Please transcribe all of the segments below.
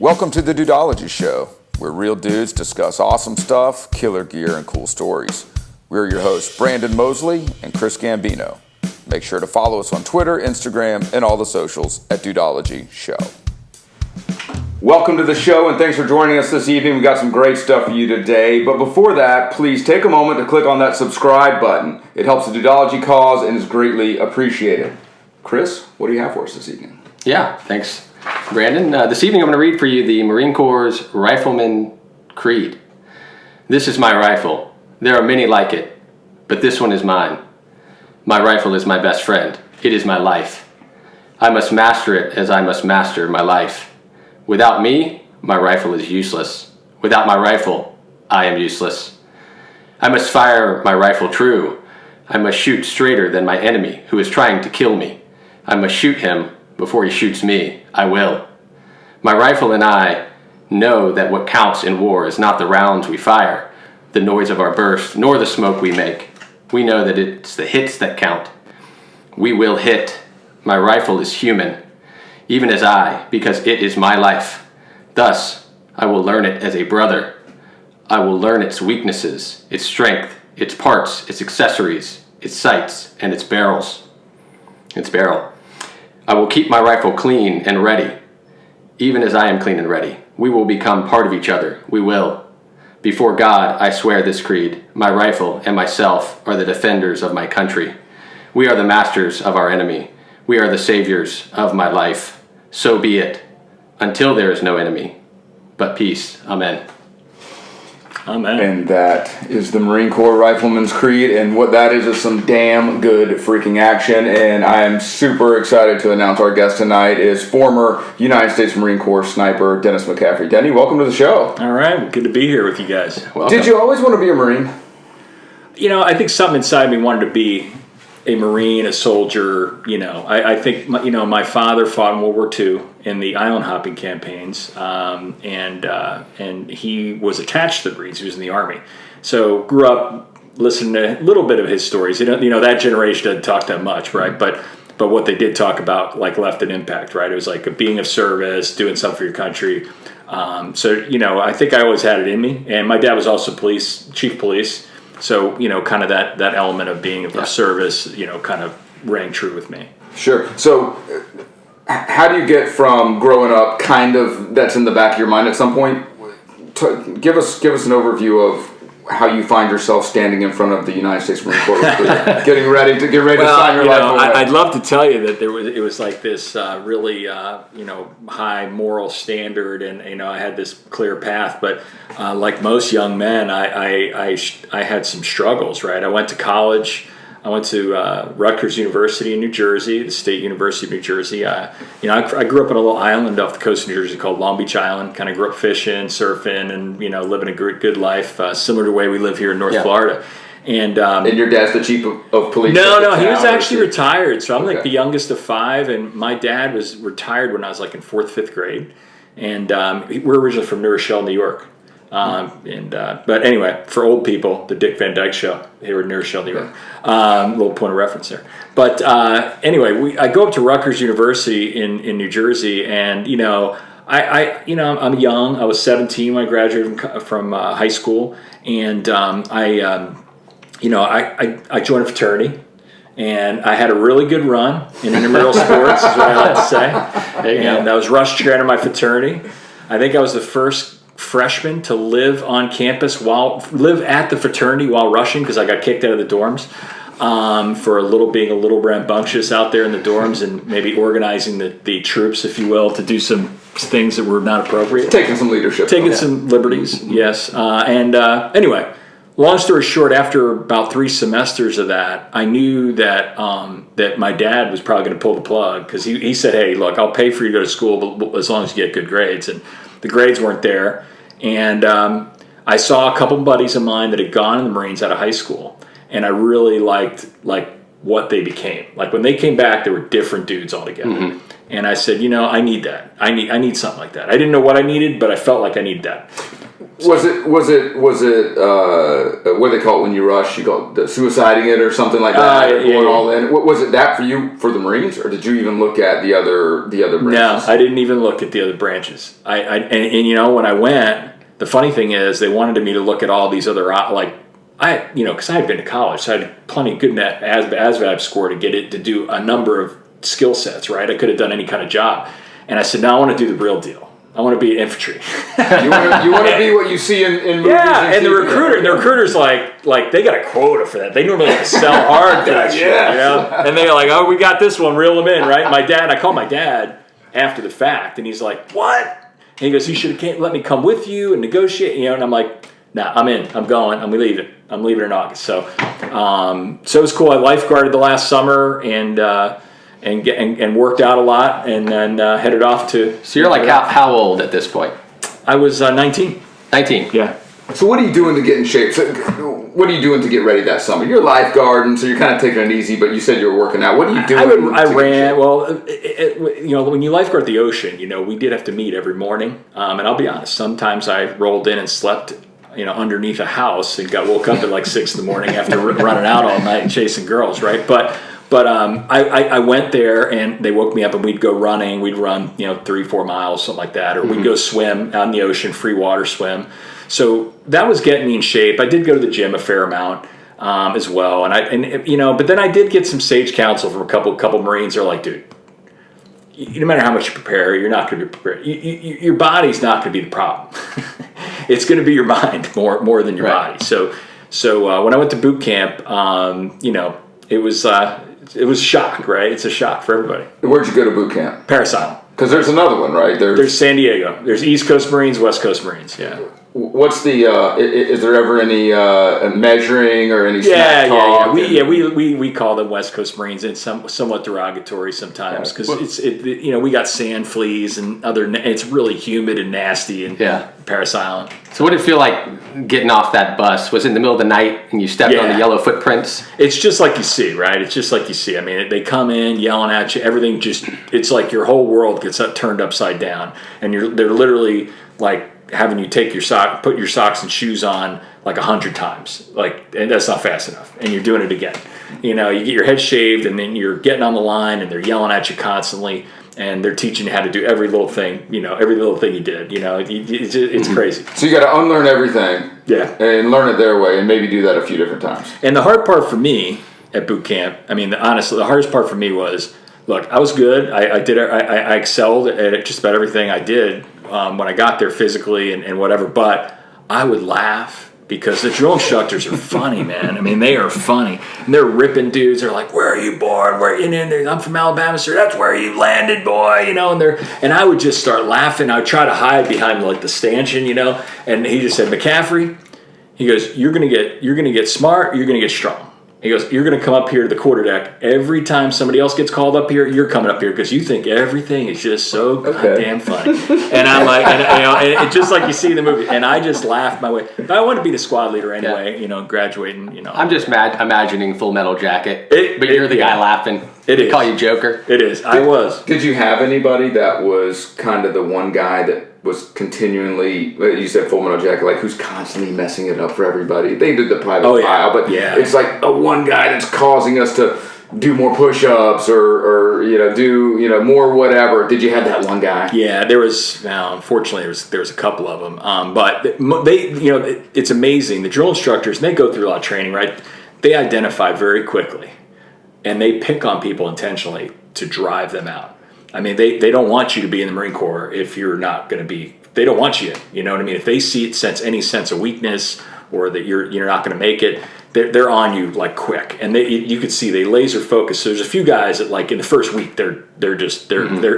Welcome to the Dudeology Show, where real dudes discuss awesome stuff, killer gear, and cool stories. We're your hosts, Brandon Mosley and Chris Gambino. Make sure to follow us on Twitter, Instagram, and all the socials at Dudeology Show. Welcome to the show, and thanks for joining us this evening. We got some great stuff for you today. But before that, please take a moment to click on that subscribe button. It helps the Dudeology cause and is greatly appreciated. Chris, what do you have for us this evening? Yeah, thanks, Brandon. This evening I'm going to read for you the Marine Corps' Rifleman Creed. This is my rifle. There are many like it, but this one is mine. My rifle is my best friend. It is my life. I must master it as I must master my life. Without me, my rifle is useless. Without my rifle, I am useless. I must fire my rifle true. I must shoot straighter than my enemy who is trying to kill me. I must shoot him before he shoots me. I will. My rifle and I know that what counts in war is not the rounds we fire, the noise of our burst, nor the smoke we make. We know that it's the hits that count. We will hit. My rifle is human, even as I, because it is my life. Thus, I will learn it as a brother. I will learn its weaknesses, its strength, its parts, its accessories, its sights, and its barrels. Its barrel. I will keep my rifle clean and ready, even as I am clean and ready. We will become part of each other. We will. Before God, I swear this creed. My rifle and myself are the defenders of my country. We are the masters of our enemy. We are the saviors of my life. So be it, until there is no enemy, but peace. Amen. Amen. And that is the Marine Corps Rifleman's Creed, and what that is some damn good freaking action, and I am super excited to announce our guest tonight is former United States Marine Corps sniper Dennis McCaffery. Denny, welcome to the show. All right, well, good to be here with you guys. Welcome. Did you always want to be a Marine? You know, I think something inside me wanted to be a Marine, a soldier. You know, I think, my father fought in World War II in the island hopping campaigns, and he was attached to the Marines. He was in the Army. So grew up listening to a little bit of his stories. You know that generation doesn't talk that much, right? But what they did talk about, like, left an impact, right? It was like being of service, doing something for your country. So, I think I always had it in me. And my dad was also chief police. So, kind of that element of being of service, kind of rang true with me. Sure. So how do you get from growing up kind of that's in the back of your mind at some point? Give us an overview of how you find yourself standing in front of the United States Marine Corps getting ready to sign your life away. I'd love to tell you that it was like this really high moral standard, and I had this clear path. But like most young men, I had some struggles. Right, I went to college. I went to Rutgers University in New Jersey, the State University of New Jersey. I grew up on a little island off the coast of New Jersey called Long Beach Island. Kind of grew up fishing, surfing, and living a good life, similar to the way we live here in North Florida. And your dad's the chief of police? No, he was actually retired. So I'm like the youngest of five, and my dad was retired when I was like in 4th, 5th grade. And we're originally from New Rochelle, New York. But anyway, for old people, the Dick Van Dyke Show, they were near Rochelle, New York. Little point of reference there. But anyway, I go up to Rutgers University in New Jersey, and I'm young. I was 17 when I graduated from high school, and I joined a fraternity. And I had a really good run in intramural sports, is what I like to say. And I was rush chair in my fraternity. I think I was the first freshman to live on campus live at the fraternity while rushing, because I got kicked out of the dorms for being a little rambunctious out there in the dorms and maybe organizing the troops, if you will, to do some things that were not appropriate. Taking some leadership. Some liberties, yes. Anyway, long story short, after about 3 semesters of that, I knew that that my dad was probably going to pull the plug, because he said, "Hey, look, I'll pay for you to go to school, but as long as you get good grades." And the grades weren't there. And I saw a couple buddies of mine that had gone in the Marines out of high school, and I really liked what they became. Like when they came back, they were different dudes altogether. Mm-hmm. And I said, I need that. I need something like that. I didn't know what I needed, but I felt like I needed that. Was it what do they call it when you rush? You call it suiciding it or something like that? Going all in. Was it that for you for the Marines, or did you even look at the other branches? No, I didn't even look at the other branches. And you know, when I went, the funny thing is they wanted me to look at all these other because I had been to college, so I had plenty good ASVAB score to get it to do a number of skill sets. Right, I could have done any kind of job, and I said, no, I want to do the real deal. I want to be infantry. You want to be what you see in movies. Yeah, and the recruiter's like they got a quota for that. They normally have to sell hard for that shit. You know? And they're like, oh, we got this one, reel them in, right? I called my dad after the fact, and he's like, what? And he goes, you should have let me come with you and negotiate, you know? And I'm like, nah, I'm in. I'm going. I'm leaving. I'm leaving in August. So it was cool. I lifeguarded the last summer and worked out a lot, and then headed off to. So you're like how old at this point? I was 19. 19. Yeah. So what are you doing to get in shape? So what are you doing to get ready that summer? You're lifeguarding, so you're kind of taking it easy. But you said you were working out. What are you doing? I ran. Well, when you lifeguard the ocean, we did have to meet every morning. And I'll be honest, sometimes I rolled in and slept, underneath a house and woke up at like 6 in the morning after running out all night and chasing girls, right? But I went there and they woke me up and we'd go running. We'd run, 3-4 miles, something like that. Or we'd go swim out in the ocean, free water swim. So that was getting me in shape. I did go to the gym a fair amount as well. But then I did get some sage counsel from a couple Marines. They're like, dude, no matter how much you prepare, you're not going to be prepared. Your body's not going to be the problem. It's going to be your mind more than your body. So when I went to boot camp, it was a shock, right? It's a shock for everybody. Where'd you go to boot camp? Parris Island. Because there's another one, right? There's San Diego. There's East Coast Marines, West Coast Marines, yeah. What's the, is there ever any measuring or any smack talk? We call them West Coast Marines, and somewhat derogatory sometimes, because we got sand fleas and it's really humid and nasty in Parris Island. So what did it feel like getting off that bus? Was it in the middle of the night and you stepped on the yellow footprints? It's just like you see, right? It's just like you see. I mean, they come in yelling at you, everything it's like your whole world gets turned upside down, and they're literally like having you put your socks and shoes on like 100 times, and that's not fast enough, and you're doing it again. You get your head shaved, and then you're getting on the line, and they're yelling at you constantly, and they're teaching you how to do every little thing you did. It's crazy. So you got to unlearn everything, and learn it their way, and maybe do that a few different times. And the hard part for me at boot camp, honestly, the hardest part for me was, look, I was good. I excelled at just about everything I did when I got there physically and whatever. But I would laugh because the drill instructors are funny, man. They are funny. And they're ripping dudes. They're like, "Where are you born? I'm from Alabama, sir. That's where you landed, boy." And I would just start laughing. I would try to hide behind like the stanchion, And he just said, "McCaffery," he goes, "You're gonna get smart. You're gonna get strong." He goes, "You're going to come up here to the quarterdeck. Every time somebody else gets called up here, you're coming up here because you think everything is just so goddamn funny." And I'm like, and it's just like you see in the movie. And I just laughed my way. But I wanted to be the squad leader anyway, graduating, I'm just imagining Full Metal Jacket, but you're the guy laughing. They call you Joker. It is. I was. Did you have anybody that was kind of the one guy that was continually, you said Full Metal Jacket, like who's constantly messing it up for everybody? They did the private file, but it's like a one guy that's causing us to do more push-ups or do more whatever. Did you have that one guy? Yeah, there was. Unfortunately, there was a couple of them. But they, it's amazing. The drill instructors, and they go through a lot of training, right? They identify very quickly, and they pick on people intentionally to drive them out. They don't want you to be in the Marine Corps if you're not going to be. They don't want you. You know what I mean? If they sense any sense of weakness or that you're not going to make it, they're on you like quick. And you could see they laser focus. So there's a few guys that like in the first week they're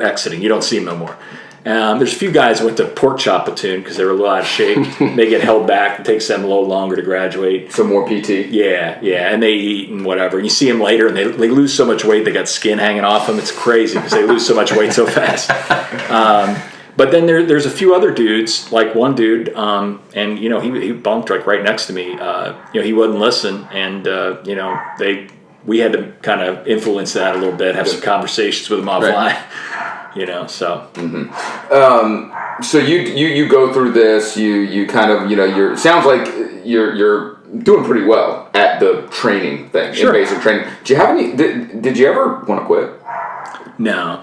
exiting. You don't see them no more. There's a few guys who went to pork chop platoon because they were a little out of shape. They get held back. It takes them a little longer to graduate. Some more PT. Yeah, and they eat and whatever. And you see them later, and they lose so much weight, they got skin hanging off them. It's crazy because they lose so much weight so fast. But then there's a few other dudes, like one dude, and he bunked like right next to me. He wouldn't listen, and we had to kind of influence that a little bit, have some conversations with him offline. So. So you go through this. You kind of you're sounds like you're doing pretty well at the training thing, in basic training. Do you have any? Did you ever want to quit? No,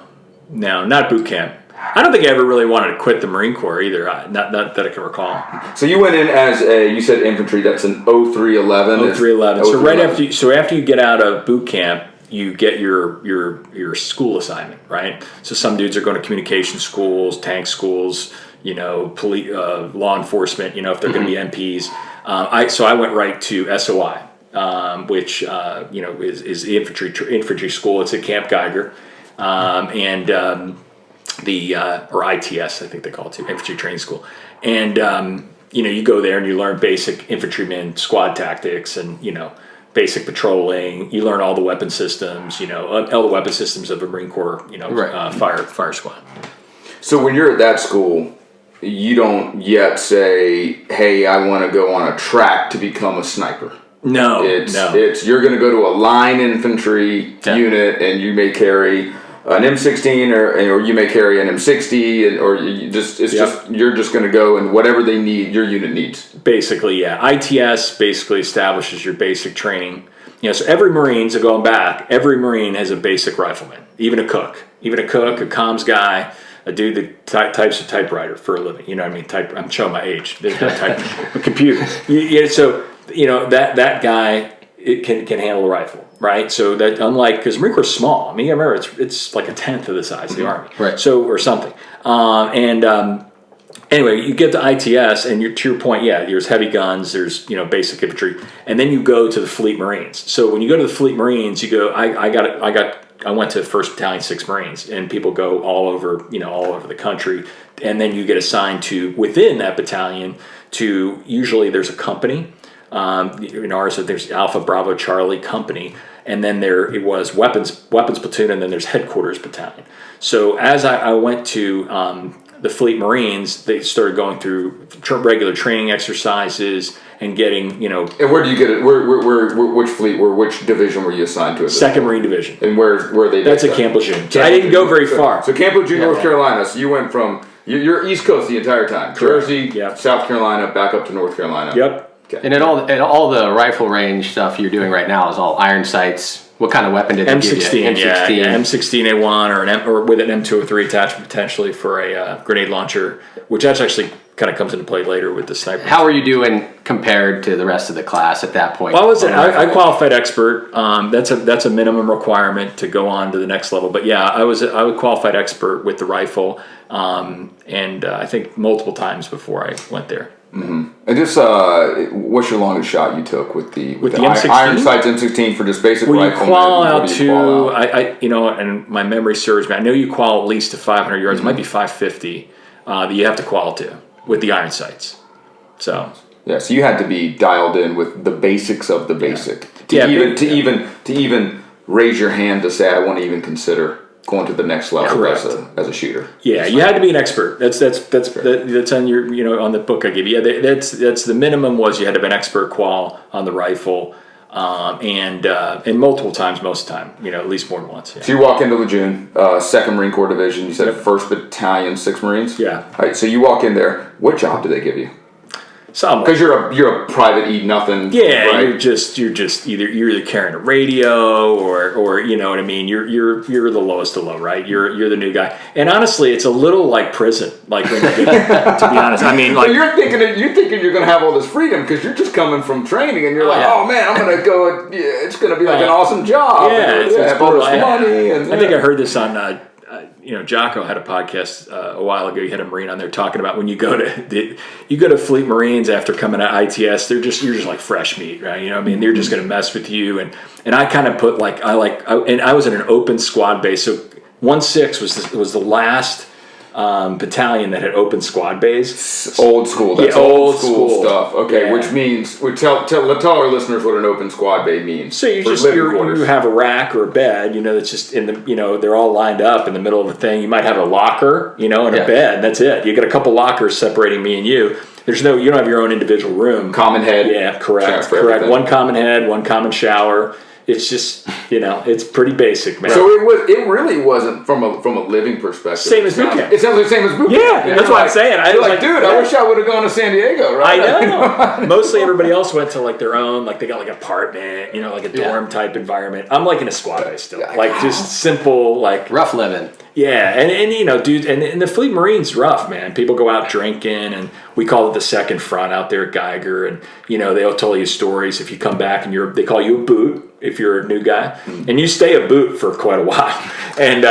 not boot camp. I don't think I ever really wanted to quit the Marine Corps either. Not that I can recall. So you went in as you said infantry. That's an 0311. 0311. So right after you get out of boot camp, you get your school assignment, right? So some dudes are going to communication schools, tank schools, police, law enforcement. If they're going to be MPs. So I went right to SOI, which is the infantry school. It's at Camp Geiger, or ITS, I think they call it too, Infantry Training School. And, you go there and you learn basic infantryman squad tactics and, basic patrolling. You learn all the weapon systems, all the weapon systems of a Marine Corps, fire squad. So when you're at that school, you don't yet say, hey, I want to go on a track to become a sniper. No, It's you're going to go to a line infantry unit and you may carry an M16 or you may carry an M60 you're just going to go and whatever they need, your unit needs. Basically, yeah. ITS basically establishes your basic training. So every Marine, so going back, every Marine has a basic rifleman, even a cook, a comms guy, a dude that types a typewriter for a living. You know what I mean? I'm showing my age. There's no type, a computer. So that guy can handle a rifle. Right, so that unlike because Marine Corps is small. I mean, I remember it's like a tenth of the size of the Army, right? So or something. Anyway, you get to ITS, and to your point, there's heavy guns, there's basic infantry, and then you go to the Fleet Marines. So when you go to the Fleet Marines, you go. I went to 1st Battalion 6 Marines, and people go all over the country, and then you get assigned to within that battalion to usually there's a company. In ours, there's Alpha Bravo Charlie company, and then it was weapons platoon, and then there's headquarters battalion. So as I went to the Fleet Marines, they started going through regular training exercises and getting And where do you get it? Which fleet? Which division were you assigned to? 2nd Marine Division. And where are they? That's at Camp Lejeune. So I didn't go very far. So Camp Lejeune, North Carolina. So you went from you're East Coast the entire time. Correct. Jersey, South Carolina, back up to North Carolina. Yep. Okay. And at all the rifle range stuff you're doing right now is all iron sights. What kind of weapon did they give you? M16, M16A1 or with an M203 attachment potentially for a grenade launcher, which actually kind of comes into play later with the sniper. How were you doing compared to the rest of the class at that point? Well, I qualified expert. That's a minimum requirement to go on to the next level. But I was qualified expert with the rifle, and I think multiple times before I went there. Mm-hmm. And just what's your longest shot you took with the M16? Iron Sights M16 for just basic rifle? You qual out to and my memory serves me. I know you qual at least to 500 yards. Mm-hmm. It might be 550 that you have to qual to with the iron sights. So so you had to be dialed in with the basics of the basic to even raise your hand to say I want to even consider going to the next level as a shooter. Yeah, you had to be an expert. That's on your on the book I give you. Yeah, that's the minimum was you had to be an expert qual on the rifle, and multiple times, most of the time, at least more than once. Yeah. So you walk into Lejeune, 2nd Marine Corps Division. You said 1st Battalion 6 Marines. Yeah. All right. So you walk in there. What job do they give you? Because you're a private nothing. Yeah, right? you're just either carrying a radio or you know what I mean. You're the lowest of low, right? You're the new guy, and honestly, it's a little like prison. Like when you get, to be honest, I mean, like you're thinking you're going to have all this freedom because you're just coming from training, and you're like, oh man, I'm going to go. It's going to be like an awesome job. Yeah, it's have all this money. I think I heard this on. Jocko had a podcast a while ago. You had a Marine on there talking about when you go to Fleet Marines after coming out ITS, you're just like fresh meat, right? You know what I mean? They're just going to mess with you, and I kind of put I was in an open squad base, so 1-6 was the last battalion that had open squad bays. Old school. That's old school stuff. Okay, yeah. Which means tell our listeners what an open squad bay means. So you have a rack or a bed, that's just in the they're all lined up in the middle of the thing. You might have a locker, and a bed. That's it. You got a couple lockers separating me and you. You don't have your own individual room. Common head. Yeah, correct. One common head, one common shower. it's just, it's pretty basic, man. So it really wasn't from a living perspective. Same as boot camp. It sounds like the same as boot camp. Yeah, that's what I'm saying. I was like, dude, I wish I would have gone to San Diego, right? I know. Mostly everybody else went to like their own, like they got like an apartment, like a dorm type environment. I'm like in a squad base still. Like just simple, like rough living. Yeah, and dude, and the Fleet Marine's rough, man. People go out drinking, and we call it the second front out there at Geiger, and they'll tell you stories if you come back and they call you a boot if you're a new guy, and you stay a boot for quite a while, and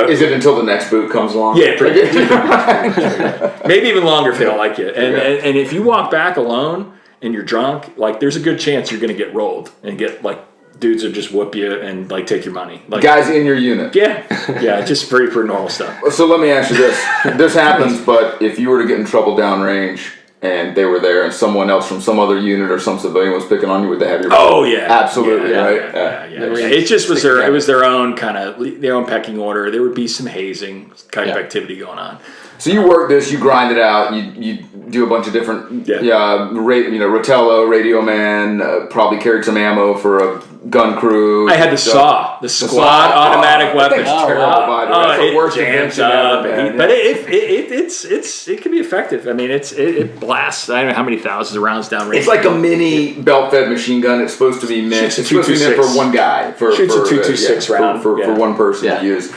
is it until the next boot comes along? Yeah, pretty good. Maybe even longer if they don't like you, and if you walk back alone and you're drunk, like there's a good chance you're going to get rolled and get like. Dudes will just whoop you and like take your money. Like, guys in your unit. Yeah, just pretty normal stuff. So let me ask you this: this happens, but if you were to get in trouble downrange and they were there, and someone else from some other unit or some civilian was picking on you, would they have your back? Oh yeah, absolutely, right? Yeah. It just was it was their own kind of their own pecking order. There would be some hazing kind of activity going on. So you work this, you grind it out, you do a bunch of different, Rotello, Radio Man, probably carried some ammo for a gun crew. I had the SAW, the squad automatic weapon. That's terrible, by the way. That's the worst jams invention up, ever, man. but it can be effective. I mean, it blasts. I don't know how many thousands of rounds down range. It's like a mini belt-fed machine gun. It's supposed to be meant. It's supposed to be meant for one guy. Shoots a .226 round for one person to use.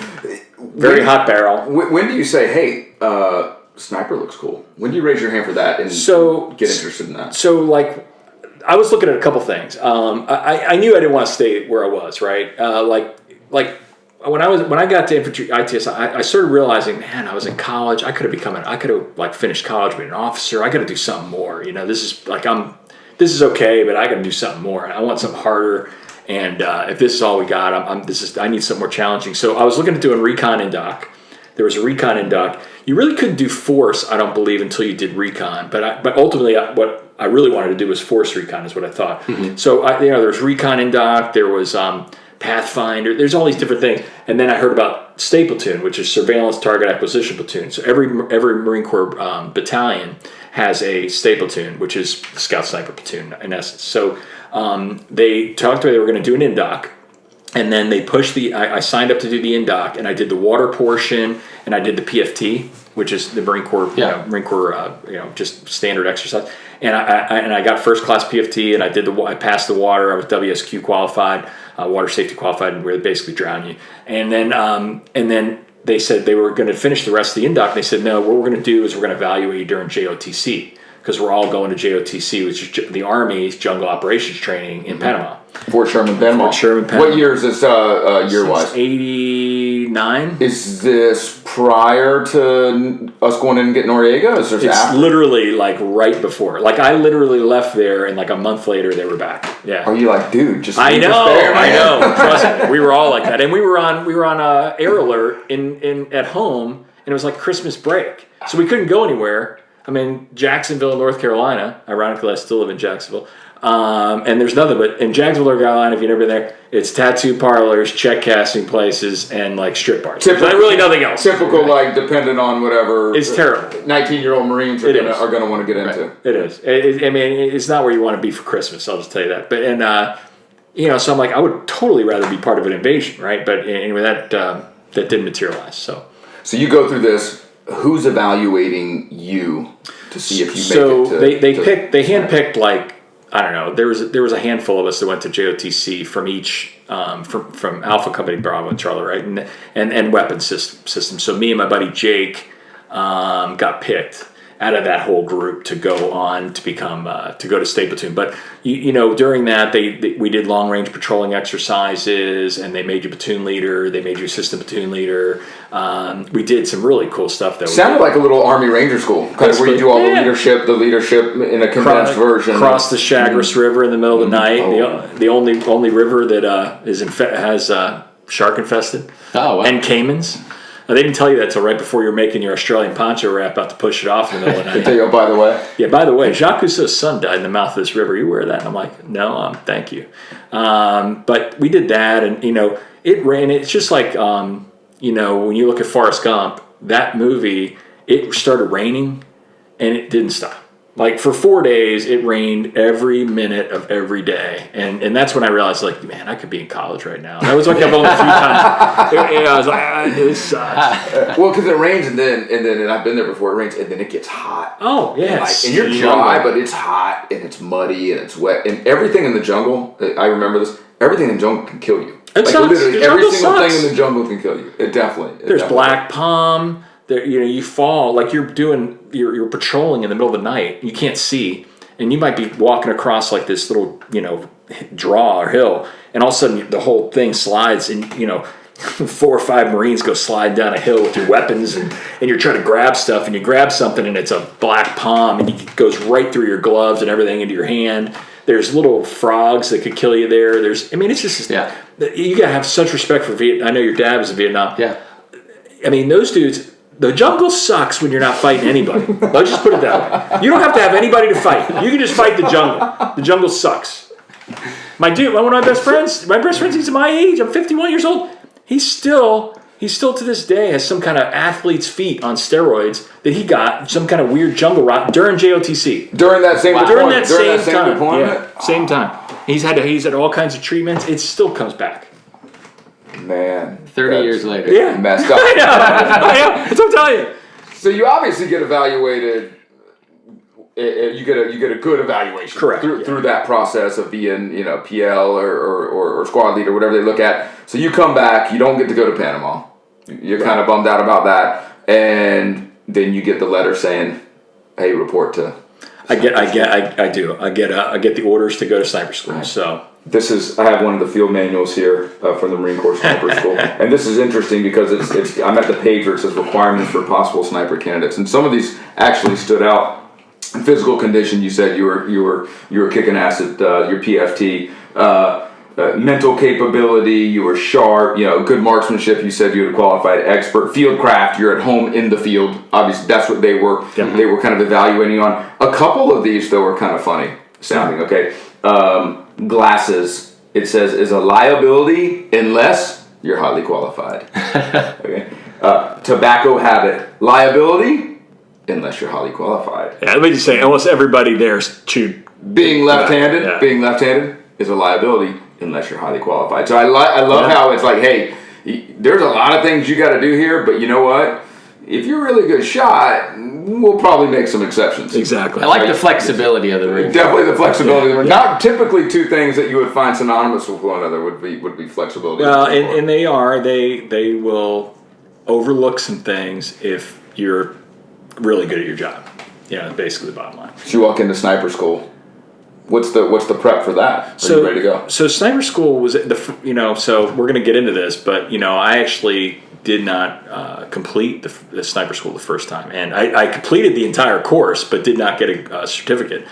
Very hot barrel. When do you say, hey, sniper looks cool? When do you raise your hand for that and get interested in that? So, like, I was looking at a couple things. I knew I didn't want to stay where I was, right? Like when I got to infantry ITS, I started realizing, man, I was in college. I could have finished college, been an officer. I got to do something more. This is okay, but I got to do something more. I want something harder. And if this is all we got, I need something more challenging. So I was looking at doing Recon Indoc. There was a Recon Indoc. You really couldn't do Force, I don't believe, until you did Recon. But ultimately, what I really wanted to do was Force Recon, is what I thought. Mm-hmm. So there's Recon Indoc. There was Pathfinder. There's all these different things. And then I heard about Stay Platoon, which is Surveillance Target Acquisition Platoon. So every Marine Corps battalion has a Stay Platoon, which is the Scout Sniper Platoon in essence. So they talked to me, they were going to do an Indoc, and then they pushed I signed up to do the Indoc, and I did the water portion, and I did the PFT, which is the Marine Corps, just standard exercise. And I got first class PFT, and I passed the water. I was WSQ qualified, water safety qualified, where they basically drown you. And then they said they were going to finish the rest of the Indoc. They said, no, what we're going to do is we're going to evaluate you during JOTC, because we're all going to JOTC, which is the Army's Jungle Operations Training in Panama. Fort Sherman, Panama. What year is this year-wise? 89. Is this prior to us going in and getting Noriega? Is this after? Literally like right before. Like I literally left there, and like a month later they were back. Yeah. Are you like, dude? Just I know. Trust me, we were all like that, and we were on air alert in at home, and it was like Christmas break, so we couldn't go anywhere. I'm in Jacksonville, North Carolina. Ironically, I still live in Jacksonville. And there's nothing but in Jacksonville, North Carolina, if you've never been there, it's tattoo parlors, check casting places, and like strip bars. There's really nothing else. Typical, like, dependent on whatever. It's terrible. 19-year-old Marines are going to want to get into. It is. I mean, it's not where you want to be for Christmas. I'll just tell you that. But so I'm like, I would totally rather be part of an invasion, right? But anyway, that didn't materialize. So you go through this. Who's evaluating you to see if you make it to... They handpicked, like, I don't know, there was a handful of us that went to JOTC from each, from Alpha Company, Bravo, and Charlie, right? And weapons system. So me and my buddy Jake got picked out of that whole group to go on to become to go to State Platoon. But during that we did long range patrolling exercises, and they made you platoon leader, they made you assistant platoon leader. We did some really cool stuff that sounded like a little Army Ranger school, kind of where you do all the leadership in a condensed version. Cross the Chagres River in the middle of the night, the only river that has shark infested. Oh, wow. And caimans. They didn't tell you that till right before you're making your Australian poncho wrap, about to push it off in the middle of the night. They tell you, oh, by the way. Yeah, by the way, Jacques Cousteau's son died in the mouth of this river. You wear that? And I'm like, no, thank you. But we did that, and it ran. It's just like when you look at Forrest Gump, that movie, it started raining, and it didn't stop. Like for 4 days, it rained every minute of every day, and that's when I realized, like, man, I could be in college right now. That was like I've only a few times. I was like, this sucks. Well, because it rains and I've been there before. It rains and then it gets hot. Oh yeah, and you're dry, but it's hot and it's muddy and it's wet and everything in the jungle. I remember this. Everything in the jungle can kill you. It sucks. Literally, every single thing in the jungle can kill you. It definitely. There's black palm. There, you fall like you're you're patrolling in the middle of the night. You can't see, and you might be walking across like this little draw or hill, and all of a sudden the whole thing slides, and 4 or 5 Marines go sliding down a hill with your weapons, and you're trying to grab stuff, and you grab something, and it's a black palm, and it goes right through your gloves and everything into your hand. There's little frogs that could kill you there. It's just you gotta have such respect for Vietnam. I know your dad was in Vietnam. Yeah, I mean those dudes. The jungle sucks when you're not fighting anybody. Let's just put it that way. You don't have to have anybody to fight. You can just fight the jungle. The jungle sucks. One of my best friends, he's my age. I'm 51 years old. He still to this day has some kind of athlete's feet on steroids that he got some kind of weird jungle rot during JOTC. During that same deployment? During that same time. Deployment? Yeah, same time. He's had all kinds of treatments. It still comes back. Man. 30 years later. Yeah. Messed up. I know. That's what I'm telling you. So you obviously get evaluated. You get a good evaluation. Correct. Through that process of being PL or squad leader, whatever they look at. So you come back. You don't get to go to Panama. You're kind of bummed out about that, and then you get the letter saying, "Hey, report to." I do. I get the orders to go to sniper school. Right. So. I have one of the field manuals here from the Marine Corps Sniper School, and this is interesting because I'm at the page where it says requirements for possible sniper candidates, and some of these actually stood out. Physical condition, you said you were kicking ass at your PFT. Mental capability, you were sharp. Good marksmanship. You said you were a qualified expert. Field craft, you're at home in the field. Obviously, that's what they were. They were kind of evaluating on. A couple of these though were kind of funny sounding. Okay. Glasses, it says, is a liability unless you're highly qualified. Okay. Tobacco habit, liability unless you're highly qualified. Yeah, let me just say, almost everybody there's chewed. Being left-handed is a liability unless you're highly qualified. So I love how it's like, hey, there's a lot of things you got to do here, but you know what? If you're a really good shot, we'll probably make some exceptions. Exactly. I like the flexibility of the ring. Definitely the flexibility. Yeah. Not typically two things that you would find synonymous with one another would be flexibility. Well, and they will overlook some things if you're really good at your job. Basically the bottom line. So you walk into sniper school. What's the prep for that? Are you ready to go? So sniper school was so we're going to get into this, but I actually did not complete the sniper school the first time, and I completed the entire course, but did not get a certificate.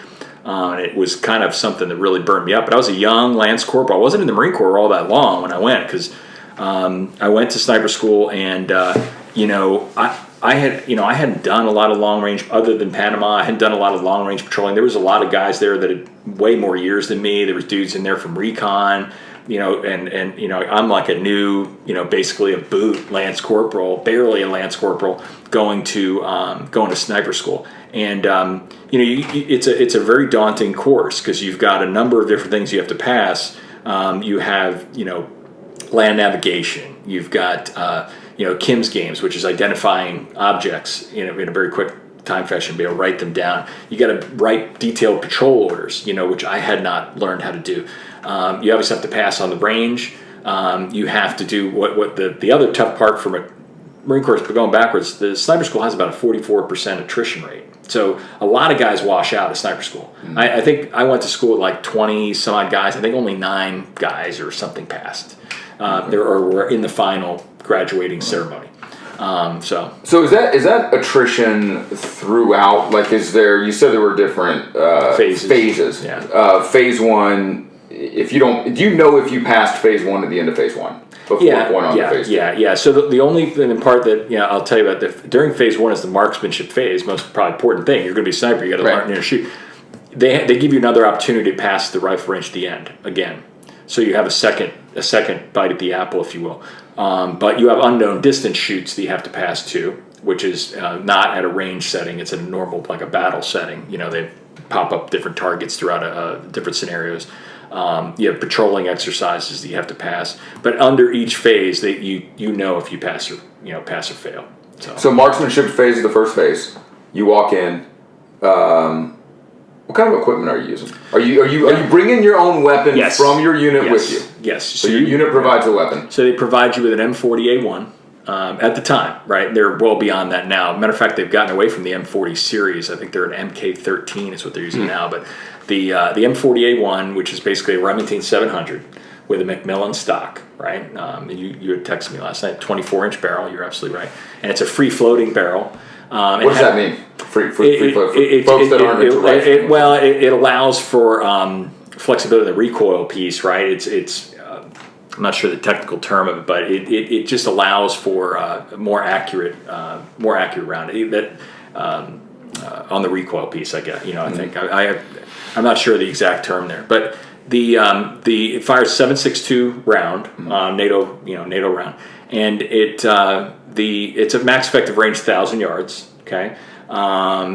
And it was kind of something that really burned me up. But I was a young Lance Corporal. I wasn't in the Marine Corps all that long when I went, because I went to sniper school, and I hadn't done a lot of long range other than Panama. I hadn't done a lot of long range patrolling. There was a lot of guys there that had way more years than me. There was dudes in there from Recon. I'm like a new, basically a boot Lance Corporal, barely a Lance Corporal, going to sniper school, and it's a very daunting course because you've got a number of different things you have to pass. You have land navigation. You've got Kim's games, which is identifying objects in a very quick time fashion, be able to write them down. You got to write detailed patrol orders, which I had not learned how to do. You obviously have to pass on the range. You have to do what the other tough part from a Marine Corps, but going backwards, the sniper school has about a 44% attrition rate. So a lot of guys wash out of sniper school. Mm-hmm. I think I went to school with like 20 some odd guys. I think only 9 guys or something passed. Were in the final graduating ceremony. So is that attrition throughout? Like, you said there were different phases. Yeah. Phase 1. If you passed phase 1 at the end of phase 1 before going on to phase 2. Yeah. So the only part that I'll tell you about during phase 1 is the marksmanship phase. Most probably important thing. You're going to be a sniper. You got to learn to shoot. They give you another opportunity to pass the rifle range at the end again. So you have a second bite at the apple, if you will. But you have unknown distance shoots that you have to pass too. which is not at a range setting. It's a normal, like a battle setting. They pop up different targets throughout different scenarios. You have patrolling exercises that you have to pass, but under each phase, that you know if you pass or fail. So marksmanship phase is the first phase. You walk in. What kind of equipment are you using? Are you bringing your own weapon from your unit with you? Yes. So your unit provides a weapon. So they provide you with an M40A1 at the time, right? They're well beyond that now. Matter of fact, they've gotten away from the M40 series. I think they're an MK13 is what they're using now. But the M40A1, which is basically a Remington 700 with a Macmillan stock, right? You had texted me last night, 24-inch barrel. You're absolutely right. And it's a free-floating barrel. What does that mean? Free folks that aren't into rifle? Well, it allows for flexibility in the recoil piece, right? It's I'm not sure the technical term of it, but it just allows for more accurate round on the recoil piece. I guess I think I'm not sure the exact term there, but it fires 7.62 round, NATO round, and it's a max effective range 1,000 yards. Okay.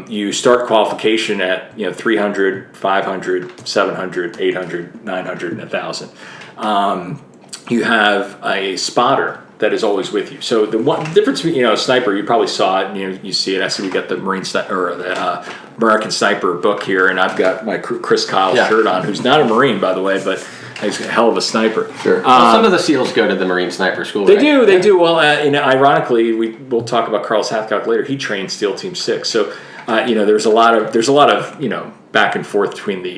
You start qualification at 300, 500, 700, 800, 900, and 1,000. You have a spotter that is always with you. So the one difference between a sniper, you probably saw it. You see it. I see we got the the American Sniper book here, and I've got my Chris Kyle shirt on, who's not a Marine, by the way, but he's a hell of a sniper. Sure. Some of the SEALs go to the Marine Sniper School. They do. Well, ironically, we'll talk about Carlos Hathcock later. He trained SEAL Team 6. So there's a lot of back and forth between the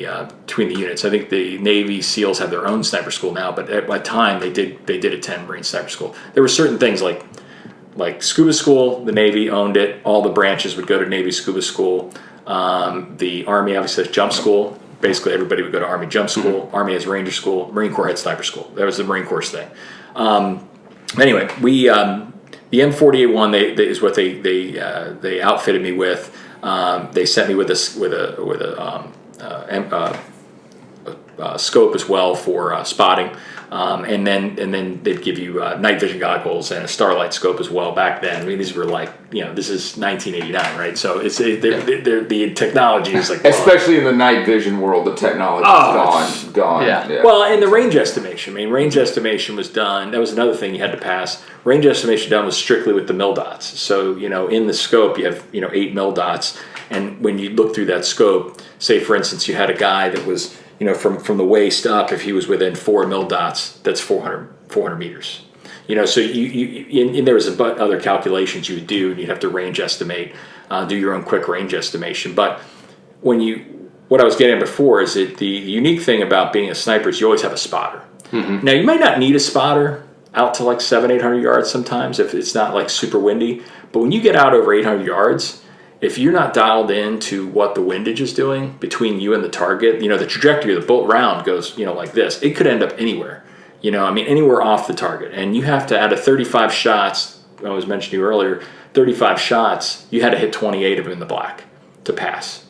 units. I think the Navy SEALs have their own sniper school now, but at one time they did attend Marine Sniper School. There were certain things like scuba school. The Navy owned it. All the branches would go to Navy scuba school. The Army obviously has jump school. Basically, everybody would go to Army jump school. Army has Ranger school. Marine Corps had sniper school. That was the Marine Corps thing. Anyway, the M40A1 is what they outfitted me with. They sent me with a scope as well for spotting, and then they'd give you night vision goggles and a starlight scope as well. Back then, I mean, these were this is 1989, right? So the technology is like especially in the night vision world, the technology is gone. Yeah. Well, in the range estimation, range estimation was done. That was another thing you had to pass. Range estimation done was strictly with the mil dots. So in the scope you have 8 mil dots, and when you look through that scope, say for instance you had a guy that was from the waist up, if he was within 4 mil dots, that's 400 meters. So and there was other calculations you would do, and you'd have to range estimate, do your own quick range estimation. But what I was getting at before is that the unique thing about being a sniper is you always have a spotter. Mm-hmm. Now you might not need a spotter out to like 700-800 yards sometimes if it's not like super windy, but when you get out over 800 yards, if you're not dialed into what the windage is doing between you and the target, the trajectory of the bullet round goes, like this. It could end up anywhere, anywhere off the target. And you have to, out of 35 shots, I was mentioning you earlier, 35 shots, you had to hit 28 of them in the black to pass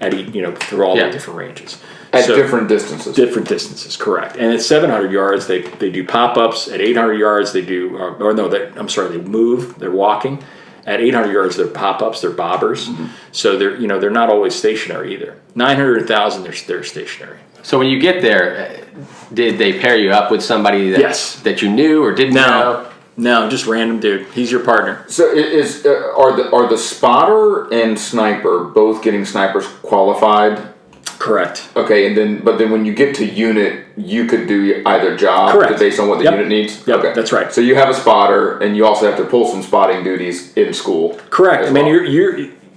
through all the different ranges. At different distances. Different distances, correct. And at 700 yards, they do pop-ups. At 800 yards, they do, they move, they're walking. At 800 yards, they're pop-ups, they're bobbers. Mm-hmm. So they're not always stationary either. 900 and 1,000, they're stationary. So when you get there, did they pair you up with somebody that you knew or didn't know? No, just random dude. He's your partner. So are the spotter and sniper both getting snipers qualified? Correct. Okay, but then when you get to unit, you could do either job based on what the unit needs? Yep, okay. That's right. So you have a spotter, and you also have to pull some spotting duties in school. Correct.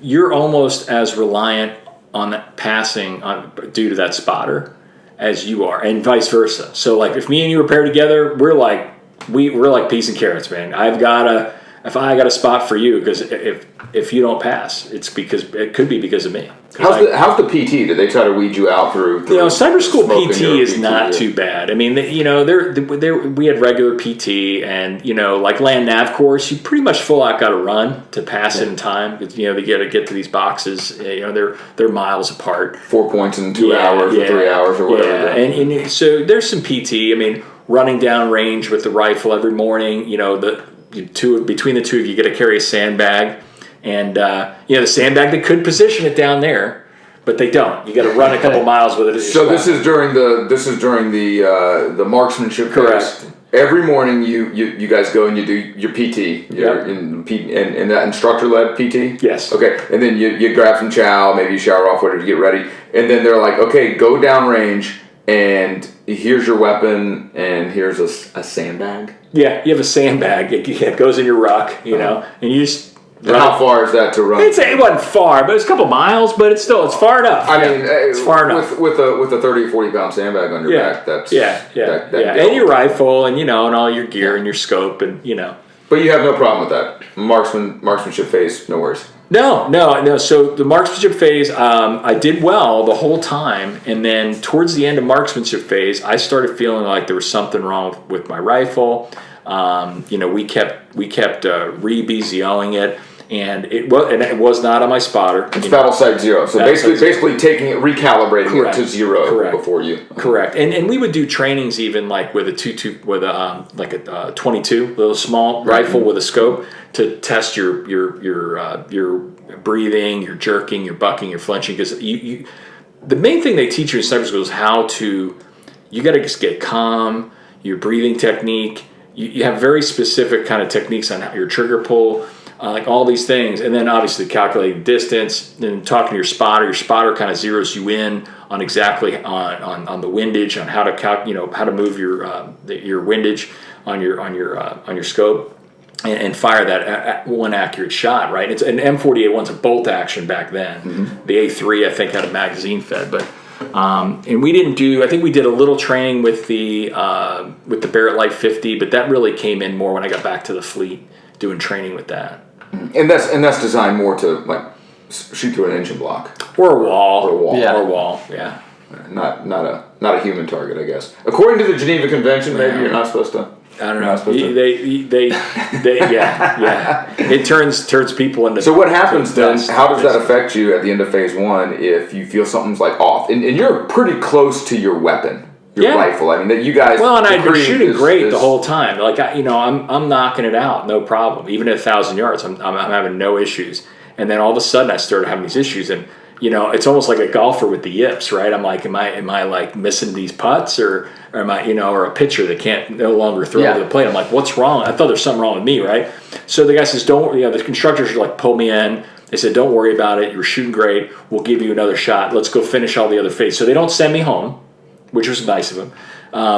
You're almost as reliant on that passing due to that spotter as you are, and vice versa. So like if me and you are paired together, we're like peas and carrots, man. If I got a spot for you, because if you don't pass, it could be because of me. How's the PT? Did they try to weed you out through cyber school PT is PT, not too bad. I mean, we had regular PT, and like land nav course, you pretty much full out got to run to pass it in time. They got to get to these boxes. They're miles apart. 4 points in 2 hours or 3 hours or whatever. And so there's some PT. I mean, running down range with the rifle every morning. between the two of you, get to carry a sandbag, and the sandbag, they could position it down there, but they don't. You got to run a couple miles with it. So this is during the marksmanship. Correct. Phase. Every morning you guys go and you do your PT. And that instructor led PT. Yes. Okay, and then you grab some chow, maybe you shower off, whatever, to get ready, and then they're like, okay, go down range. And here's your weapon, and here's a sandbag. Yeah, you have a sandbag. It goes in your ruck, and you just. And how far is that to run? It wasn't far, but it's a couple miles. But it's far enough. I mean, it's far enough. With a 30 or 40 pound sandbag on your back, that's and your rifle, and and all your gear and your scope, and But you have no problem with that marksmanship phase, no worries. No. So the marksmanship phase, I did well the whole time, and then towards the end of marksmanship phase, I started feeling like there was something wrong with my rifle. We kept re-BZOing it, and it was not on my spotter. It's battle sight 0. So basically taking it, recalibrating it to 0 before you. Correct. And we would do trainings even like with a 22 little small rifle with a scope to test your breathing, your jerking, your bucking, your flinching, because the main thing they teach you in sniper school is you got to just get calm, your breathing technique. You have very specific kind of techniques on your trigger pull, like all these things, and then obviously calculating distance, then talking to your spotter. Your spotter kind of zeroes you in on exactly on the windage, on how to how to move your windage on your scope, and fire that one accurate shot. Right, it's an M48-1's a bolt action back then. Mm-hmm. The A3 I think had a magazine fed, but. And we didn't do. I think we did a little training with the Barrett Light 50, but that really came in more when I got back to the fleet, doing training with that. And that's designed more to like shoot through an engine block or a wall. Yeah. Not a human target, I guess. According to the Geneva Convention, maybe you're not supposed to. I don't know. They It turns people into. So what happens then? How does that affect you at the end of phase 1 if you feel something's like off, and you're pretty close to your weapon, your rifle? I mean, that you guys. Well, and I've been shooting great the whole time. Like I'm knocking it out, no problem. Even at 1,000 yards, I'm having no issues. And then all of a sudden, I started having these issues, and it's almost like a golfer with the yips, right? I'm like, am I like missing these putts, or am I, or a pitcher that can't no longer throw to the plate? I'm like, what's wrong? I thought there's something wrong with me, right? So the guy says, the constructors are like, pull me in. They said, don't worry about it. You're shooting great. We'll give you another shot. Let's go finish all the other phases. So they don't send me home, which was nice of them,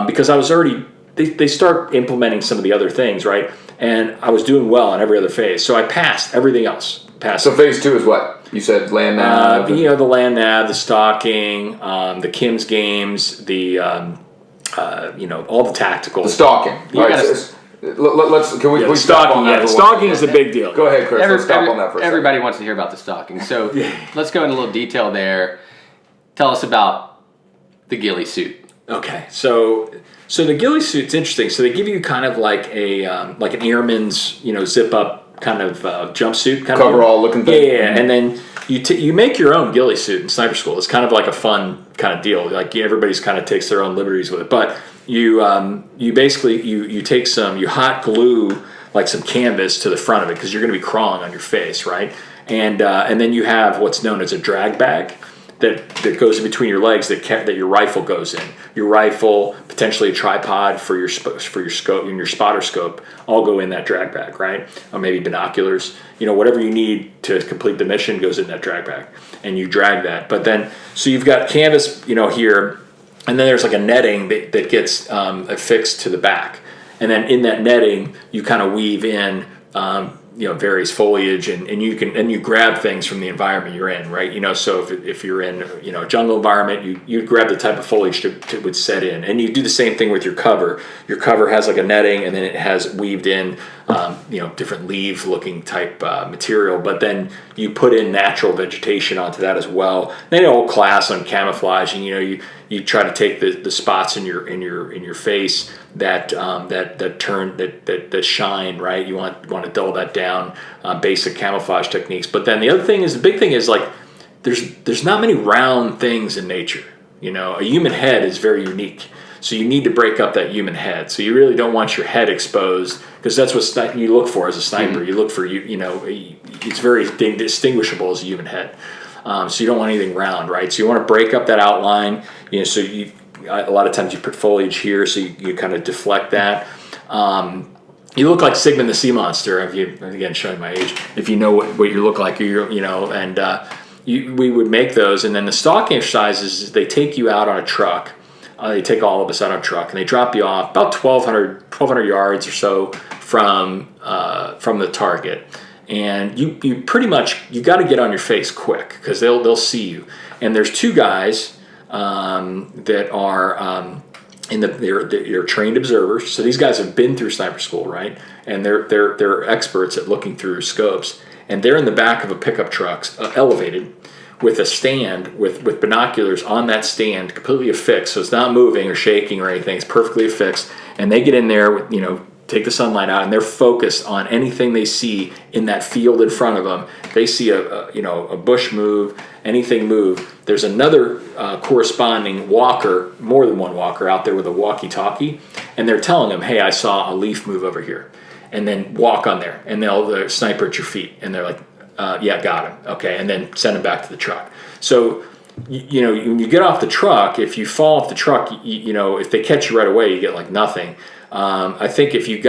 because I was already. They start implementing some of the other things, right? And I was doing well on every other phase, so I passed everything else. So phase 2 is what? You said land nav? The land nav, the stalking, the Kim's games, the all the tactical. The stalking. All right, can we stop on that? The stalking is the big deal. Go ahead, Chris. Let's stop on that for a second. Everybody wants to hear about the stalking, so let's go into a little detail there. Tell us about the ghillie suit. Okay, so the ghillie suit's interesting. So they give you kind of like an airman's zip up kind of jumpsuit, kind coverall looking thing. Yeah, and then you make your own ghillie suit in sniper school. It's kind of like a fun kind of deal. Like everybody's kind of takes their own liberties with it. But you basically you take you hot glue like some canvas to the front of it because you're going to be crawling on your face, right? And then you have what's known as a drag bag that goes in between your legs that your rifle goes in. Your rifle, potentially a tripod for your scope and your spotter scope, all go in that drag bag, right? Or maybe binoculars. Whatever you need to complete the mission goes in that drag bag, and you drag that. But then, so you've got canvas, here, and then there's like a netting that gets affixed to the back, and then in that netting you kind of weave in. Various foliage, and you grab things from the environment you're in, right? So if you're in a jungle environment, you grab the type of foliage to would set in, and you do the same thing with your cover. Your cover has like a netting, and then it has weaved in different leaf looking type material, but then you put in natural vegetation onto that as well. Then a whole class on camouflage, and you try to take the spots in your face that shine, right? You want to dull that down, basic camouflage techniques. But then the big thing is like there's not many round things in nature. A human head is very unique. So you need to break up that human head. So you really don't want your head exposed, because that's what you look for as a sniper. You look for, it's very distinguishable as a human head. So you don't want anything round, right? So you want to break up that outline. So a lot of times you put foliage here, so you kind of deflect that. You look like Sigmund the Sea Monster. Again, showing my age. If you know what you look like, we would make those, and then the stalking exercises. They take you out on a truck. They take all of us out on a truck, and they drop you off about 1,200 yards or so from the target. And you pretty much, you got to get on your face quick, because they'll see you. And there's two guys that are they're trained observers. So these guys have been through sniper school, right? And they're experts at looking through scopes. And they're in the back of a pickup truck, elevated, with a stand with binoculars on that stand, completely affixed. So it's not moving or shaking or anything. It's perfectly affixed. And they get in there with, take the sunlight out, and they're focused on anything they see in that field in front of them. They see a bush move, anything move. There's another corresponding walker, more than one walker out there with a walkie-talkie, and they're telling them, hey, I saw a leaf move over here. And then walk on there, and the sniper at your feet, and they're like, yeah, got him. Okay, and then send him back to the truck. So, when you get off the truck, if you fall off the truck, if they catch you right away, you get like nothing. I think if you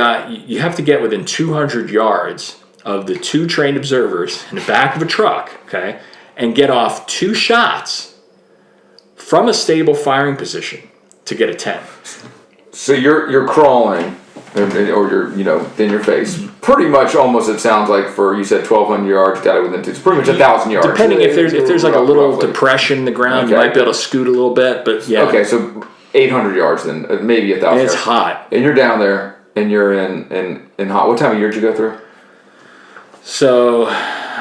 have to get within 200 yards of the two trained observers in the back of a truck, okay, and get off 2 shots from a stable firing position to get a 10. So you're crawling, or you're in your face. Pretty much, almost, it sounds like, you said 1,200 yards, got it within 2. It's pretty much 1,000 yards. Depending if there's like a little depression in the ground, you might be able to scoot a little bit, but yeah. Okay, so 800 yards then, maybe 1,000 yards. It's hot. And you're down there, and you're in hot. What time of year did you go through? So,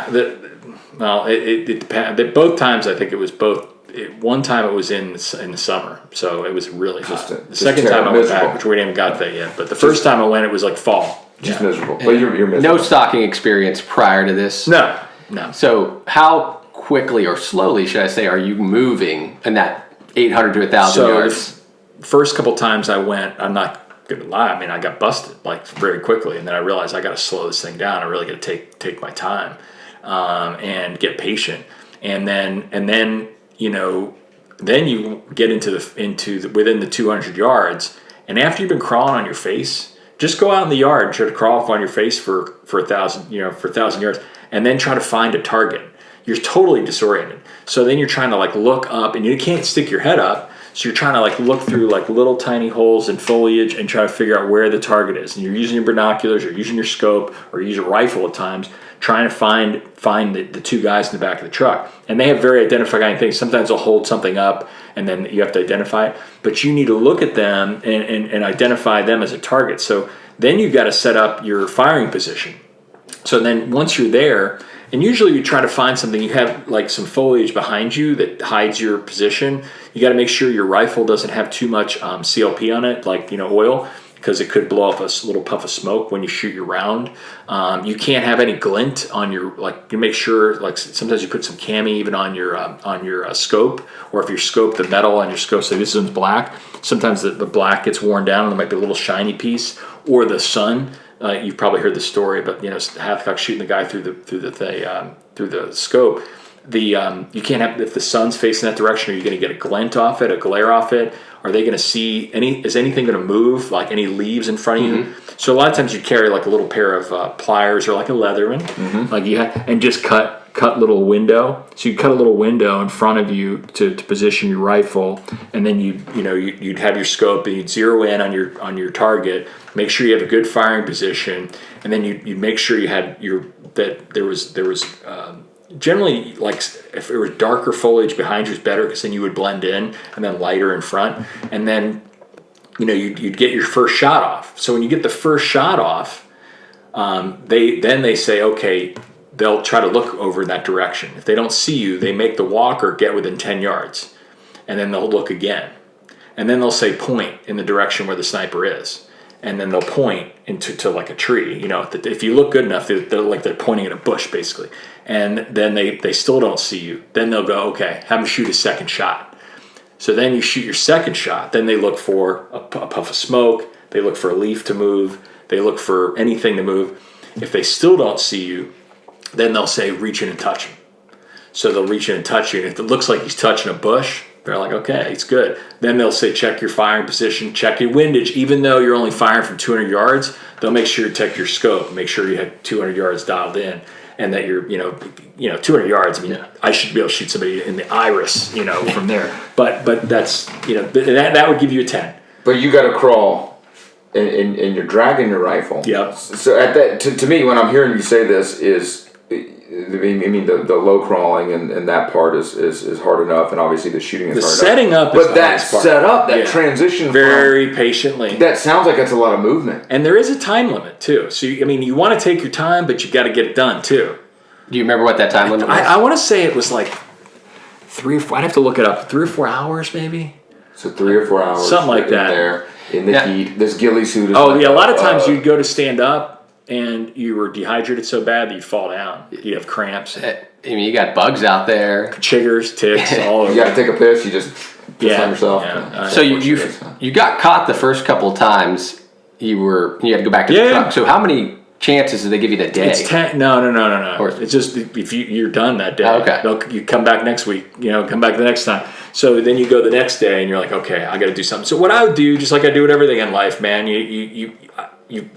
it depends. Both times, I think it was both. One time it was in the summer, so it was really hot. The second time I went back, which we didn't even got that yet, but the first time I went, it was like fall. Just miserable. But you're miserable. No stalking experience prior to this? No. So how quickly, or slowly, should I say, are you moving in that 800 to 1,000 yards? The first couple times I went, I'm not going to lie, I got busted like very quickly, and then I realized I got to slow this thing down. I really got to take my time and get patient. And then you get into within the 200 yards, and after you've been crawling on your face, just go out in the yard and try to crawl up on your face for 1,000 yards, and then try to find a target. You're totally disoriented. So then you're trying to look up, and you can't stick your head up. So you're trying to look through little tiny holes in foliage and try to figure out where the target is. And you're using your binoculars, or using your scope, or use a rifle at times, trying to find the two guys in the back of the truck. And they have very identifying things. Sometimes they'll hold something up, and then you have to identify it. But you need to look at them and identify them as a target. So then you've got to set up your firing position. So then once you're there, and usually you try to find something, you have some foliage behind you that hides your position. You got to make sure your rifle doesn't have too much CLP on it, oil, because it could blow up a little puff of smoke when you shoot your round. You can't have any glint on your, you make sure, sometimes you put some cami even on your scope, or if your scope, the metal on your scope, so this one's black, sometimes the black gets worn down and there might be a little shiny piece, or the sun. You've probably heard the story, but Hathcock shooting the guy through the scope. You can't have, if the sun's facing that direction, are you going to get a glint off it, a glare off it? Are they going to see is anything going to move, like any leaves in front of you? So a lot of times you carry a little pair of pliers, or a Leatherman, and just cut little window. So you cut a little window in front of you to position your rifle, and then you'd have your scope, and you'd zero in on your target. Make sure you have a good firing position, and then you make sure you had that there was generally, if it was darker foliage behind you is better, because then you would blend in, and then lighter in front, and then you'd get your first shot off. So when you get the first shot off, they say, okay, they'll try to look over in that direction. If they don't see you, they make the walker get within 10 yards, and then they'll look again, and then they'll say point in the direction where the sniper is. And then they'll point to a tree. If you look good enough, they're pointing at a bush, basically. And then they still don't see you. Then they'll go, okay, have them shoot a second shot. So then you shoot your second shot. Then they look for a puff of smoke. They look for a leaf to move. They look for anything to move. If they still don't see you, then they'll say, reach in and touch him. So they'll reach in and touch you. And if it looks like he's touching a bush, they're like, okay, it's good. Then they'll say, check your firing position, check your windage. Even though you're only firing from 200 yards, they'll make sure you check your scope, make sure you have 200 yards dialed in, and that you're, 200 yards. I mean, I should be able to shoot somebody in the iris, from there. But that's, that would give you a 10. But you got to crawl, and you're dragging your rifle. Yep. So at that, to me, when I'm hearing you say this, the low crawling and that part is hard enough, and obviously the shooting is hard enough. The setting up is the hardest part. Set up, that transition very patiently. That sounds like that's a lot of movement. And there is a time limit too. So you want to take your time, but you got to get it done too. Do you remember what that time limit was? I want to say it was like 3 or 4. I'd have to look it up. 3 or 4 hours, maybe. So 3 or 4 hours, something like that. There in the heat. This ghillie suit. A lot of times you'd go to stand up. And you were dehydrated so bad that you'd fall down. You'd have cramps. You got bugs out there. Chiggers, ticks, all over. You got to take a piss. You just on yourself. Yeah. So you got caught the first couple of times. You had to go back to the truck. So how many chances did they give you that day? It's 10. No. It's just if you're done that day. Okay. You come back next week. Come back the next time. So then you go the next day, and you're like, okay, I got to do something. So what I would do, just like I do with everything in life, man. You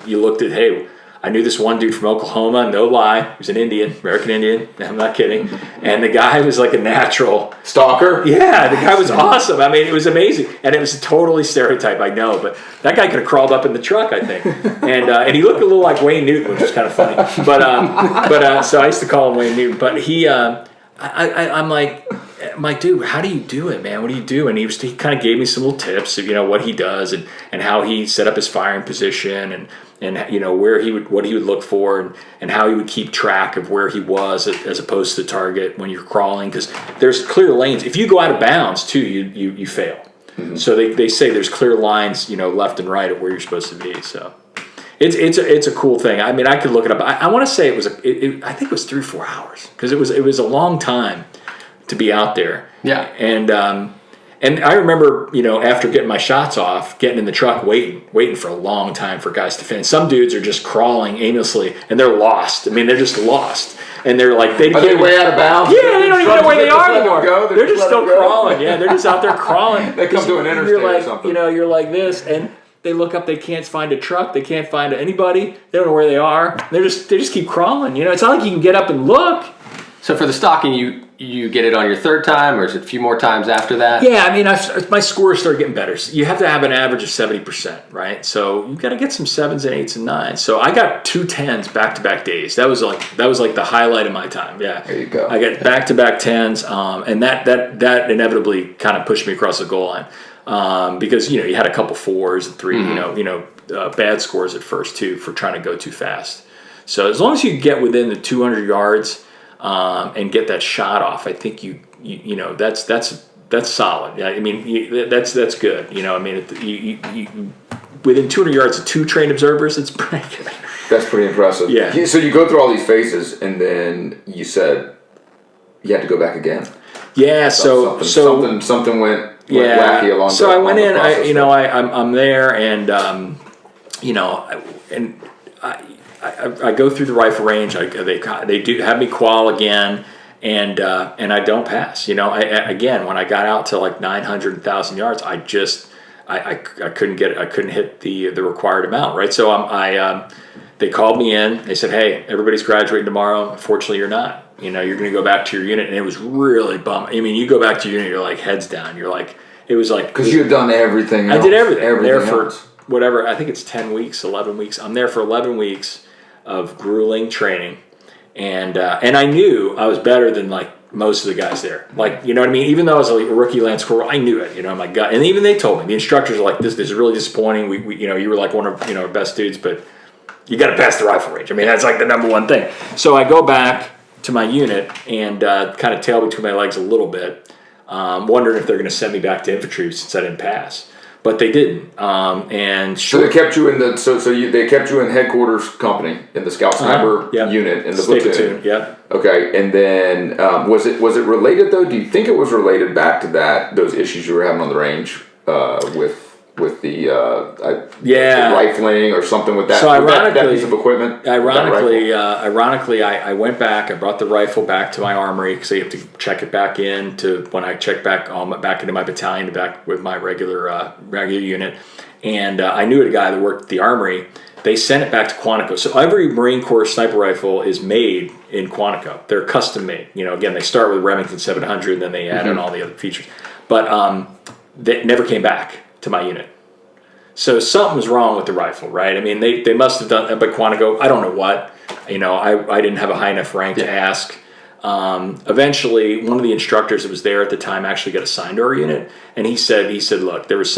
looked at, hey, I knew this one dude from Oklahoma, no lie. He was an Indian, American Indian. I'm not kidding. And the guy was like a natural stalker. Yeah, the guy was awesome. I mean, it was amazing. And it was totally stereotype, I know. But that guy could have crawled up in the truck, I think. And he looked a little like Wayne Newton, which was kind of funny. But so I used to call him Wayne Newton. But I'm like, dude, how do you do it, man? What do you do? And he kind of gave me some little tips of, what he does and how he set up his firing position and where what he would look for and how he would keep track of where he was as opposed to the target when you're crawling, because there's clear lanes. If you go out of bounds too, you fail. Mm-hmm. So they say there's clear lines, left and right of where you're supposed to be. So it's a cool thing. I mean, I could look it up. I want to say it was I think it was 3 or 4 hours, because it was a long time to be out there. Yeah. And I remember, after getting my shots off, getting in the truck, waiting for a long time for guys to finish. Some dudes are just crawling aimlessly, and they're lost. I mean, they're just lost. And they're like, are they way out of bounds? Yeah, they don't even know where they are anymore. They're just still crawling. Yeah, they're just out there crawling. They come to an interstate or something. You're like this, and they look up, they can't find a truck, they can't find anybody, they don't know where they are. They just keep crawling. It's not like you can get up and look. So for the stalking, you get it on your third time, or is it a few more times after that? Yeah, I mean, my scores started getting better. You have to have an average of 70%, right? So you've got to get some 7s and 8s and 9s. So I got 2 10s back-to-back days. That was like the highlight of my time. Yeah, there you go. I got back-to-back 10s, and that inevitably kind of pushed me across the goal line, because you had a couple 4s and 3, mm-hmm. Bad scores at first too for trying to go too fast. So as long as you get within the 200 yards. And get that shot off, I think that's solid. Yeah, I mean that's good. I mean, within 200 yards of 2 trained observers, it's pretty good. That's pretty impressive. Yeah. So you go through all these phases, and then you said you had to go back again. Yeah. Something went wacky along. So I went in. I'm there, and I go through the rifle range. They do have me qual again, and I don't pass. Again, when I got out to like 900, 1,000 yards, I couldn't hit the required amount. Right, so they called me in. They said, "Hey, everybody's graduating tomorrow. Unfortunately, you're not. You're going to go back to your unit." And it was really bummed. I mean, you go back to your unit, you're like heads down. You're like, it was like because you had done everything. I did everything. Everything for whatever. I think it's 10 weeks, 11 weeks. I'm there for 11 weeks. Of grueling training, and I knew I was better than like most of the guys there. Like, you know what I mean? Even though I was a rookie Lance Corporal, I knew it. My gut, and even they told me, the instructors were like, "This is really disappointing. We you were like one of our best dudes, but you got to pass the rifle range. I mean, that's like the number one thing." So I go back to my unit and kind of tail between my legs a little bit, wondering if they're going to send me back to infantry since I didn't pass. but they didn't. And so they kept you in the they kept you in headquarters company in the Scout Sniper unit in the platoon. Yeah. Okay, and then was it related though? Do you think it was related back to those issues you were having on the range with the rifling or something with that? So ironically, that piece of equipment. Ironically, I went back. I brought the rifle back to my armory because I have to check it back in to when I check back into my battalion, back with my regular unit. And I knew a guy that worked at the armory. They sent it back to Quantico. So every Marine Corps sniper rifle is made in Quantico. They're custom made. Again, they start with Remington 700, and then they add on all the other features. But they never came back to my unit. So something was wrong with the rifle, right? I mean, they must have done, but Quantico, I don't know what. I didn't have a high enough rank to ask. Eventually, one of the instructors that was there at the time actually got assigned to our unit, and he said, look, there's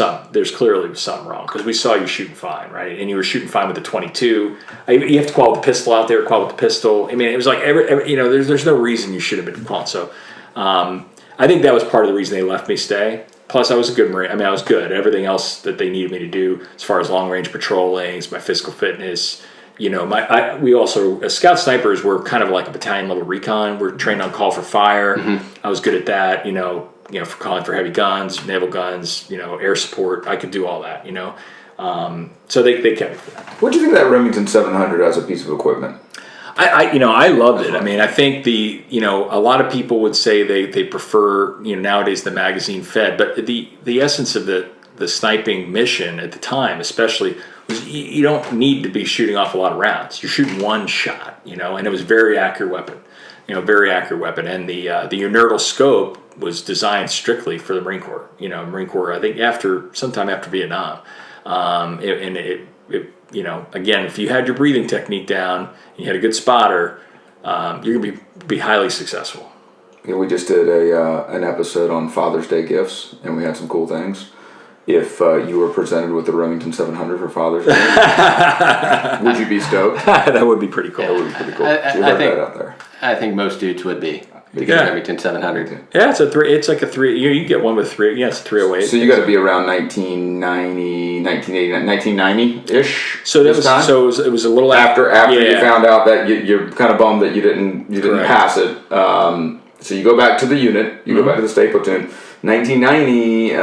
clearly something wrong because we saw you shooting fine, right? And you were shooting fine with the 22. You have to qual with the pistol out there, qual with the pistol. I mean, it was like there's no reason you should have been qual. So, I think that was part of the reason they left me stay. Plus, I was a good Marine. I mean, I was good at everything else that they needed me to do as far as long range patrolling, my physical fitness. We also, as scout snipers, were kind of like a battalion level recon. We're trained on call for fire. I was good at that, for calling for heavy guns, naval guns, air support. I could do all that, So they kept me for that. What do you think of that Remington 700 as a piece of equipment? I loved it. I mean, I think a lot of people would say they prefer, nowadays the magazine fed, but the essence of the sniping mission at the time, especially, was you don't need to be shooting off a lot of rounds. You're shooting one shot, and it was a very accurate weapon, and the inertial scope was designed strictly for the Marine Corps. Marine Corps, I think sometime after Vietnam, again, if you had your breathing technique down, and you had a good spotter, you're gonna be highly successful. We just did an episode on Father's Day gifts, and we had some cool things. If you were presented with the Remington 700 for Father's Day, would you be stoked? That would be pretty cool. That would be pretty cool. I think most dudes would be. Because Remington 700. Yeah, it's like a 3. You get one with 3. Yeah, it's 308. So you got to be around 1990-ish. So it was a little after you found out that you're kind of bummed that you didn't pass it. So you go back to the unit. You go back to the state platoon. 1990.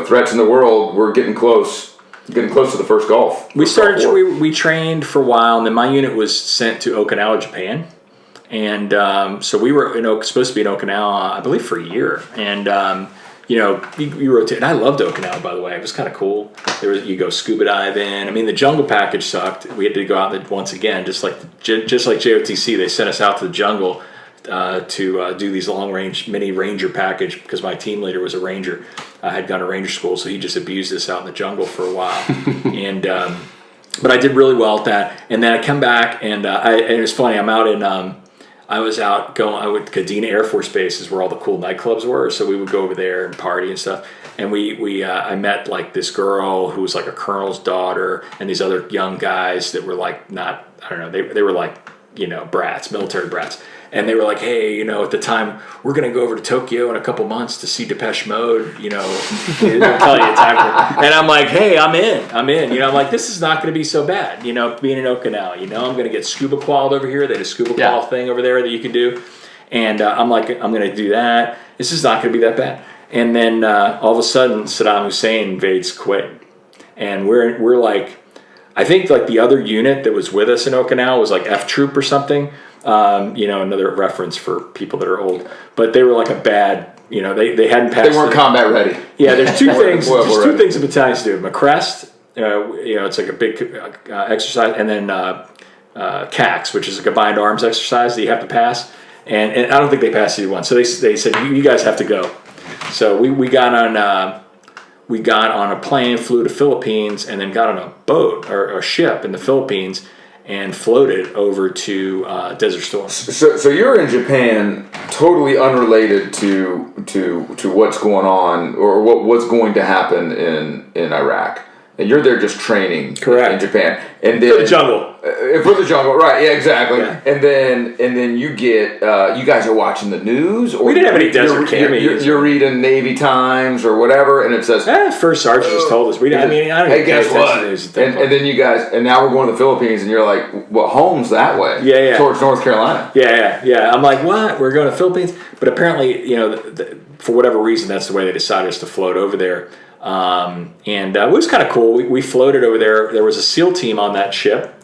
Threats in the world. We're getting close. Getting close to the first Gulf. We trained for a while, and then my unit was sent to Okinawa, Japan. And so we were supposed to be in Okinawa, I believe, for a year. And, you rotate. And I loved Okinawa, by the way. It was kind of cool. You go scuba diving. I mean, the jungle package sucked. We had to go out once again, just like JOTC. They sent us out to the jungle to do these long-range mini ranger package because my team leader was a ranger. I had gone to ranger school, so he just abused us out in the jungle for a while. And but I did really well at that. And then I come back, and it was funny. I'm out in... I went to Kadena Air Force Base is where all the cool nightclubs were, so we would go over there and party and stuff. And I met like this girl who was like a colonel's daughter, and these other young guys that were like they were like brats, military brats. And they were like, hey, at the time, we're going to go over to Tokyo in a couple months to see Depeche Mode, they'll tell you time for. And I'm like, hey, I'm in. I'm like, this is not going to be so bad, being in Okinawa. I'm going to get scuba qualled over here. They had a scuba qual thing over there that you can do. And I'm like, I'm going to do that. This is not going to be that bad. And then all of a sudden, Saddam Hussein invades Kuwait. And we're like, I think like the other unit that was with us in Okinawa was like F Troop or something. Another reference for people that are old, but they were like a bad, they hadn't passed. They weren't combat ready. Yeah, there's two things. There's two things that battalions do. McCrest, it's like a big exercise, and then CAX, which is a combined arms exercise that you have to pass. And I don't think they passed either one. So they said you guys have to go. So we got on a plane, flew to Philippines, and then got on a boat or a ship in the Philippines. And floated over to Desert Storm. So you're in Japan, totally unrelated to what's going on or what's going to happen in Iraq, and you're there just training. Correct. In Japan, and then for the jungle. For the jungle, right? Yeah, exactly. Yeah. And then you get you guys are watching the news, or We didn't have any desert camis. You're reading Navy Times or whatever, and it says First Sergeant just told us. I don't hey, even guess pay attention what? to news And then you guys, and now we're going to the Philippines, and you're like, well, home's that way, Yeah. towards North Carolina. Yeah. I'm like, what? We're going to the Philippines? But apparently, for whatever reason, that's the way they decided us to float over there. It was kind of cool. We floated over there. There was a SEAL team on that ship,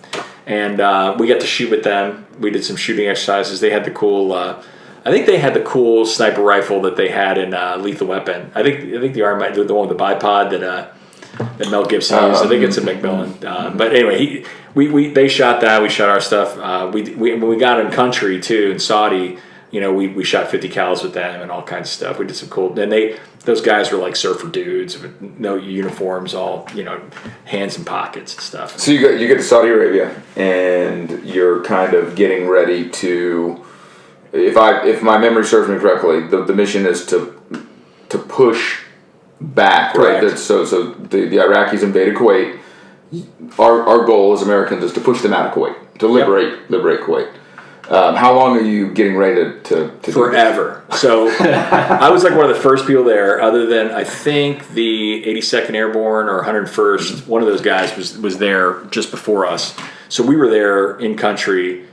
and we got to shoot with them. We did some shooting exercises. They had the cool. I think they had the cool sniper rifle that they had in Lethal Weapon. I think the Army, the one with the bipod that Mel Gibson used. I think it's a Macmillan. But anyway, they shot that. We shot our stuff. When we got in country too in Saudi. We shot 50 cals with them and all kinds of stuff. We did some cool. And those guys were like surfer dudes with no uniforms, all hands in pockets and stuff. So you get to Saudi Arabia, and you're kind of getting ready to. If my memory serves me correctly, the mission is to push back, right? Correct. So the Iraqis invaded Kuwait. Our goal as Americans is to push them out of Kuwait, to liberate Kuwait. How long are you getting ready to Forever. So I was like one of the first people there, other than I think the 82nd Airborne or 101st. One of those guys was there just before us. So we were there in country.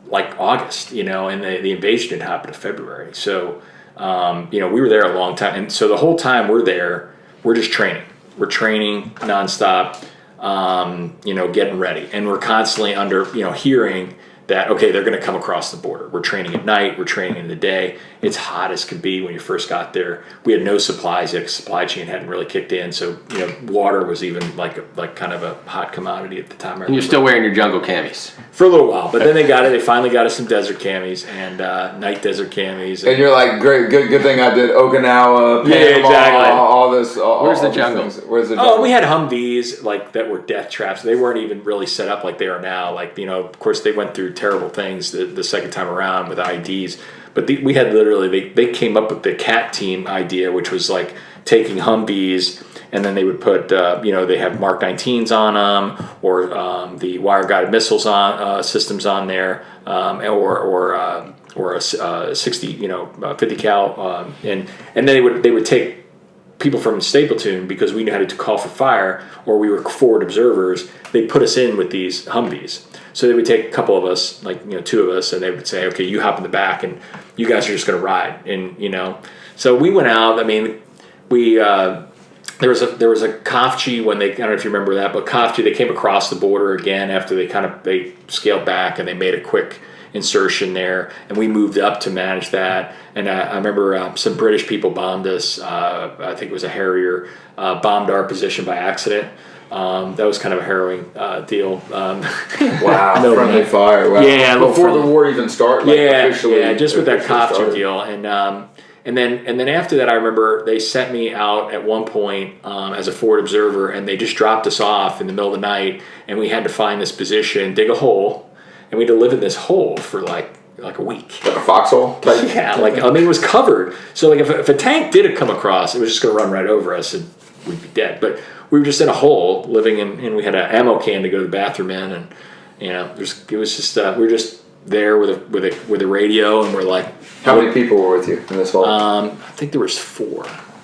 Like August, and the invasion didn't happen in February. So we were there a long time, and so the whole time we're there, we're just training. We're training nonstop. Getting ready. And we're constantly under, hearing that, okay, they're going to come across the border. We're training at night. We're training in the day. It's hot as could be when you first got there. We had no supplies yet. Supply chain hadn't really kicked in. So, water was even like kind of a hot commodity at the time. And you're still wearing your jungle camis. For a little while. But then they finally got us some desert camis and night desert camis. And you're like, great, good thing I did Okinawa, Panama, Yeah, exactly. all this. Where's the jungle? Where's the jungle? Oh, we had Humvees that were death traps. They weren't even really set up like they are now. Of course, they went through terrible things the second time around with IDs. But we had literally, they came up with the CAT team idea, which was like taking Humvees, and then they would put, they have Mark 19s on them, or the wire-guided missiles systems on there, or a 60, 50 cal, and then they would take people from the state platoon, because we knew how to call for fire, or we were forward observers. They put us in with these Humvees. So they would take a couple of us, two of us, and they would say, okay, you hop in the back, and you guys are just going to ride. And, so we went out. We there was a Kafchi when I don't know if you remember that, but Kafchi, they came across the border again after they scaled back, and they made a quick insertion there, and we moved up to manage that. And I remember some British people bombed us. I think it was a Harrier, bombed our position by accident. That was kind of a harrowing deal. Wow, friendly fire. Wow. Yeah, before the war even started. Yeah, just with that Kafchi deal, and then after that, I remember they sent me out at one point as a forward observer, and they just dropped us off in the middle of the night, and we had to find this position, dig a hole, and we had to live in this hole for like a week. Like a foxhole? Yeah, it was covered. So if a tank did come across, it was just going to run right over us, and we'd be dead. But we were just in a hole living in, and we had an ammo can to go to the bathroom in, and it was just we were just there with a radio, and we're like, how many people were with you in this hole? I think there was 4.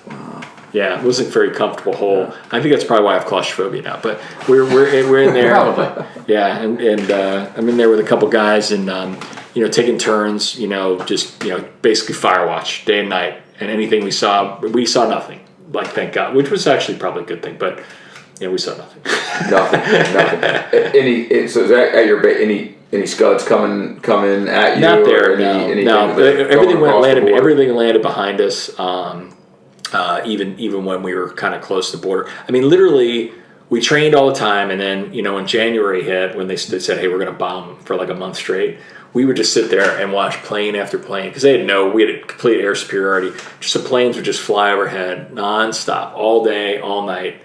Wow. Yeah, it wasn't a very comfortable hole. I think that's probably why I have claustrophobia now. But we're in there. Probably. Yeah, and I'm in there with a couple guys, and taking turns, just basically fire watch day and night, and anything we saw nothing. Like, thank God, which was actually probably a good thing, but we saw nothing. nothing. So is that at your base? Any scuds coming at you? Not there. No. Everything landed behind us. Even when we were kind of close to the border. Literally, we trained all the time, and then when January hit, when they said, "Hey, we're going to bomb for like a month straight," we would just sit there and watch plane after plane, because we had a complete air superiority. Just the planes would just fly overhead nonstop, all day, all night,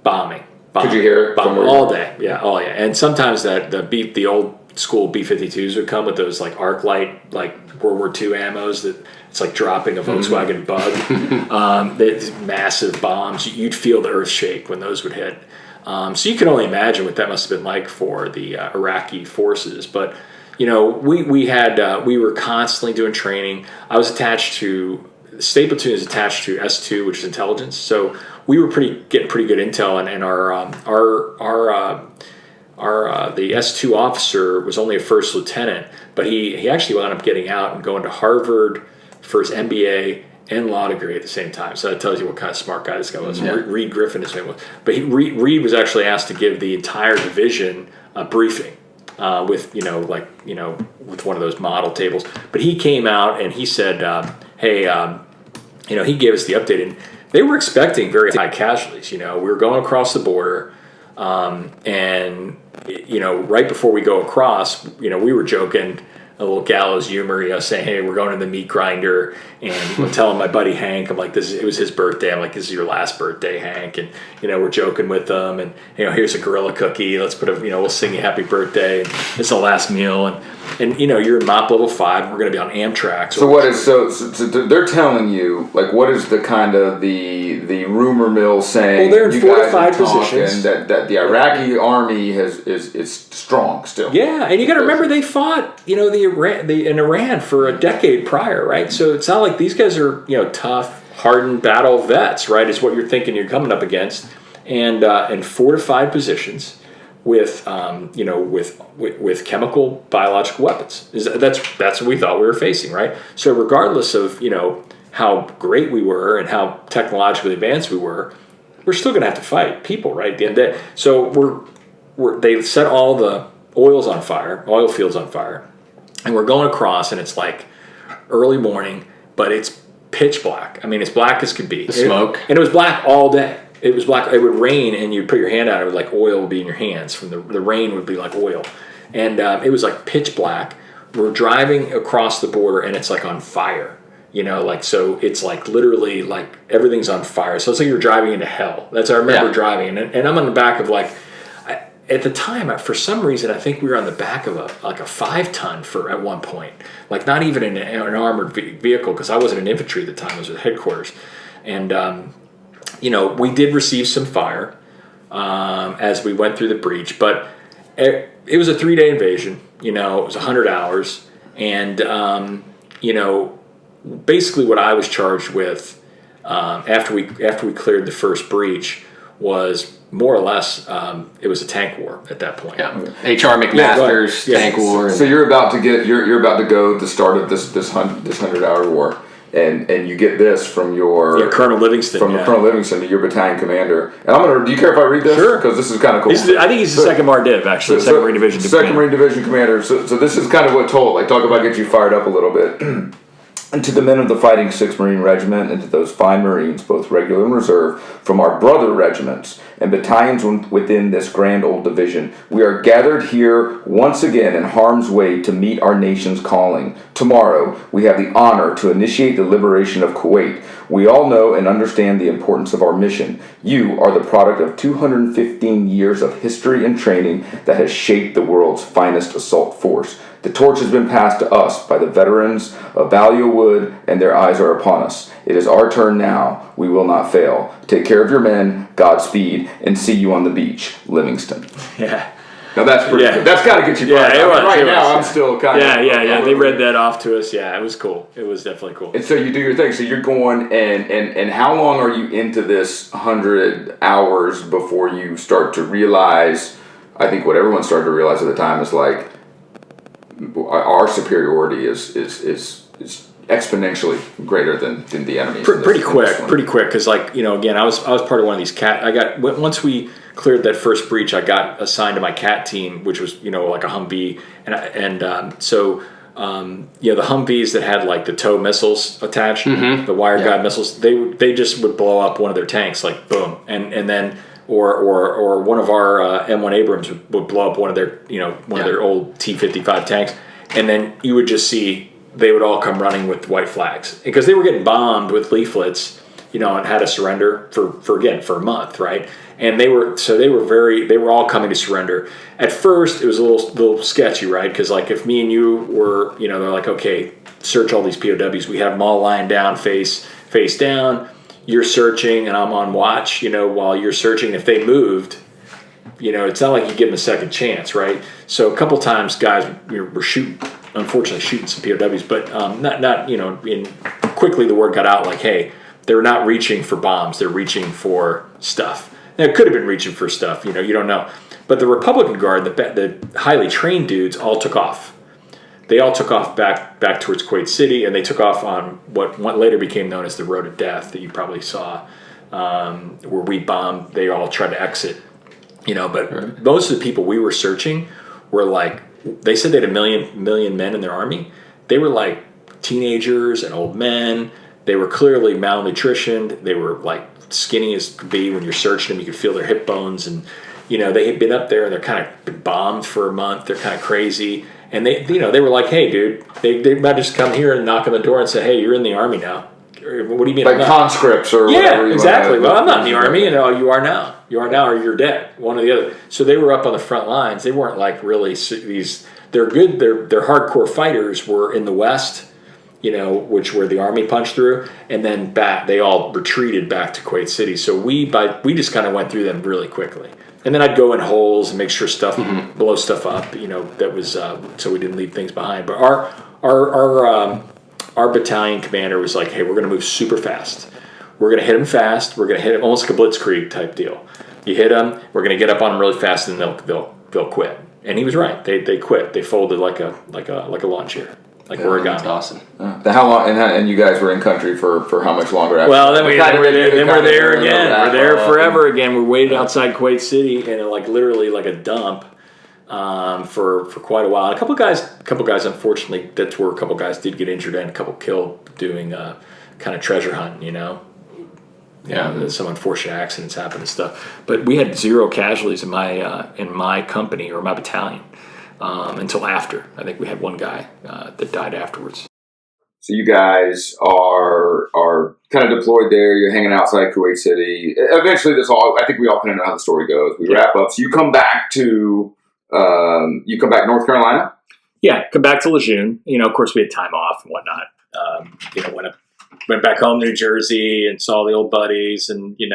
bombing. Could you hear it? All day, yeah, and sometimes the old school B-52s would come with those like arc light, like World War II ammos that it's like dropping a Volkswagen Bug. These massive bombs. You'd feel the earth shake when those would hit. So you can only imagine what that must have been like for the Iraqi forces. But we were constantly doing training. I was attached to State Platoon is attached to S2, which is intelligence. So we were getting pretty good intel, and the S2 officer was only a first lieutenant, but he actually wound up getting out and going to Harvard for his MBA and law degree at the same time. So that tells you what kind of smart guy this guy was. Yeah. Reed Griffin, his name was. But Reed was actually asked to give the entire division a briefing with one of those model tables. But he came out and he said, he gave us the update, and they were expecting very high casualties. We were going across the border, and right before we go across, we were joking, a little gallows humor, saying, hey, we're going to the meat grinder, and we're telling my buddy Hank, I'm like, it was his birthday. I'm like, this is your last birthday, Hank. And, we're joking with them, and, here's a gorilla cookie. Let's put we'll sing you happy birthday. It's the last meal. And you're in MOP level 5, and we're going to be on Amtrak. So they're telling you, like, what is the kind of the rumor mill saying? Well, they're in fortified positions. That the Iraqi army is strong still. Yeah, and you got to remember they fought, in Iran for a decade prior, right? So it's not like these guys are, tough, hardened battle vets, right? Is what you're thinking you're coming up against, and fortified positions with chemical, biological weapons. That's what we thought we were facing, right? So regardless of how great we were and how technologically advanced we were still going to have to fight people, right? At the end of the day. So they set all the oil fields on fire, and we're going across, and it's like early morning, but it's pitch black. I mean, it's black as could be. The smoke. And it was black all day. It was black. It would rain, and you'd put your hand out. It would like oil would be in your hands from the rain would be like oil, and it was like pitch black. We're driving across the border, and it's like on fire. So it's like literally like everything's on fire. So it's like you're driving into hell. I remember driving, and I'm on the back of at the time, for some reason, I think we were on the back of a 5-ton at one point, like not even in an armored vehicle, because I wasn't in infantry at the time. I was at headquarters, and we did receive some fire as we went through the breach, but it was a 3-day invasion. It was 100 hours, and basically what I was charged with after we cleared the first breach was more or less it was a tank war at that point. Yeah. H.R. McMaster's tank war. So you're about to go the start of this 100-hour war. And you get this from your Colonel Livingston. Colonel Livingston, your battalion commander. And do you care if I read this? Sure. Because this is kind of cool. I think he's the second MARDIV, actually. Second Marine Division commander. Second Marine Division commander. So this is kind of what told. Like, talk about get you fired up a little bit. And to the men of the Fighting 6th Marine Regiment, and to those fine Marines, both regular and reserve, from our brother regiments and battalions within this grand old division, we are gathered here once again in harm's way to meet our nation's calling. Tomorrow, we have the honor to initiate the liberation of Kuwait. We all know and understand the importance of our mission. You are the product of 215 years of history and training that has shaped the world's finest assault force. The torch has been passed to us by the veterans of Balliol Wood, and their eyes are upon us. It is our turn now. We will not fail. Take care of your men, Godspeed, and see you on the beach, Livingston. Yeah. Now that's pretty good. That's got to get you fired up. Right now, I'm still kind of... Yeah. They read that off to us. Yeah, it was cool. It was definitely cool. And so you do your thing. So you're going, and how long are you into this 100 hours before you start to realize, I think what everyone started to realize at the time is like, our superiority is exponentially greater than the enemy's. Pretty quick, because again, I was part of one of these cat. Once we cleared that first breach, I got assigned to my cat team, which was like a Humvee, so the Humvees that had like the tow missiles attached, the wire guide missiles, they just would blow up one of their tanks, like boom, and then. Or one of our M1 Abrams would blow up one of their of their old T-55 tanks, and then you would just see they would all come running with white flags because they were getting bombed with leaflets, and had to surrender for a month, right? And they were all coming to surrender. At first, it was a little sketchy, right? Because like if me and you were, they're like, okay, search all these POWs. We have them all lying down, face down. You're searching and I'm on watch, while you're searching. If they moved, it's not like you give them a second chance, right? So a couple times, guys were unfortunately shooting some POWs, but not quickly the word got out like, hey, they're not reaching for bombs, they're reaching for stuff. Now, it could have been reaching for stuff, you don't know. But the Republican Guard, the highly trained dudes, all took off. They all took off back towards Kuwait City, and they took off on what later became known as the Road to Death that you probably saw, where we bombed. They all tried to exit, but most of the people we were searching were like, they said they had a million men in their army. They were like teenagers and old men. They were clearly malnutritioned. They were like skinny as could be. When you're searching them, you could feel their hip bones. And, they had been up there and they're kind of been bombed for a month. They're kind of crazy. And they were like, hey, dude, they might just come here and knock on the door and say, hey, you're in the army now. What do you mean? Like conscripts or whatever. Yeah, exactly. Well, I'm not in the army. You are now. You are now or you're dead. One or the other. So they were up on the front lines. They weren't like really these. They're good. They're hardcore fighters were in the West, which where the army punched through, and then back they all retreated back to Kuwait City. So we just kind of went through them really quickly, and then I'd go in holes and make sure stuff blow stuff up. That was so we didn't leave things behind. But our battalion commander was like, hey, we're going to move super fast. We're going to hit them fast. We're going to hit them almost like a blitzkrieg type deal. You hit them, we're going to get up on them really fast, and they'll quit. And he was right. They quit. They folded like a lawn chair. Like origami. That's awesome. How long? And you guys were in country for how much longer? After? Well, then we're there again. We're there forever again. We waited outside Kuwait City in literally like a dump for quite a while. And a couple guys, unfortunately, that's where a couple guys did get injured and a couple killed doing kind of treasure hunting. Yeah, some unfortunate accidents happen and stuff. But we had 0 casualties in my company or my battalion. Until after. I think we had one guy that died afterwards. So you guys are kind of deployed there. You're hanging outside Kuwait City. Eventually, I think we all kind of know how the story goes. We wrap up. So you come back to North Carolina? Yeah, come back to Lejeune. Of course, we had time off and whatnot. Went back home to New Jersey and saw the old buddies, and it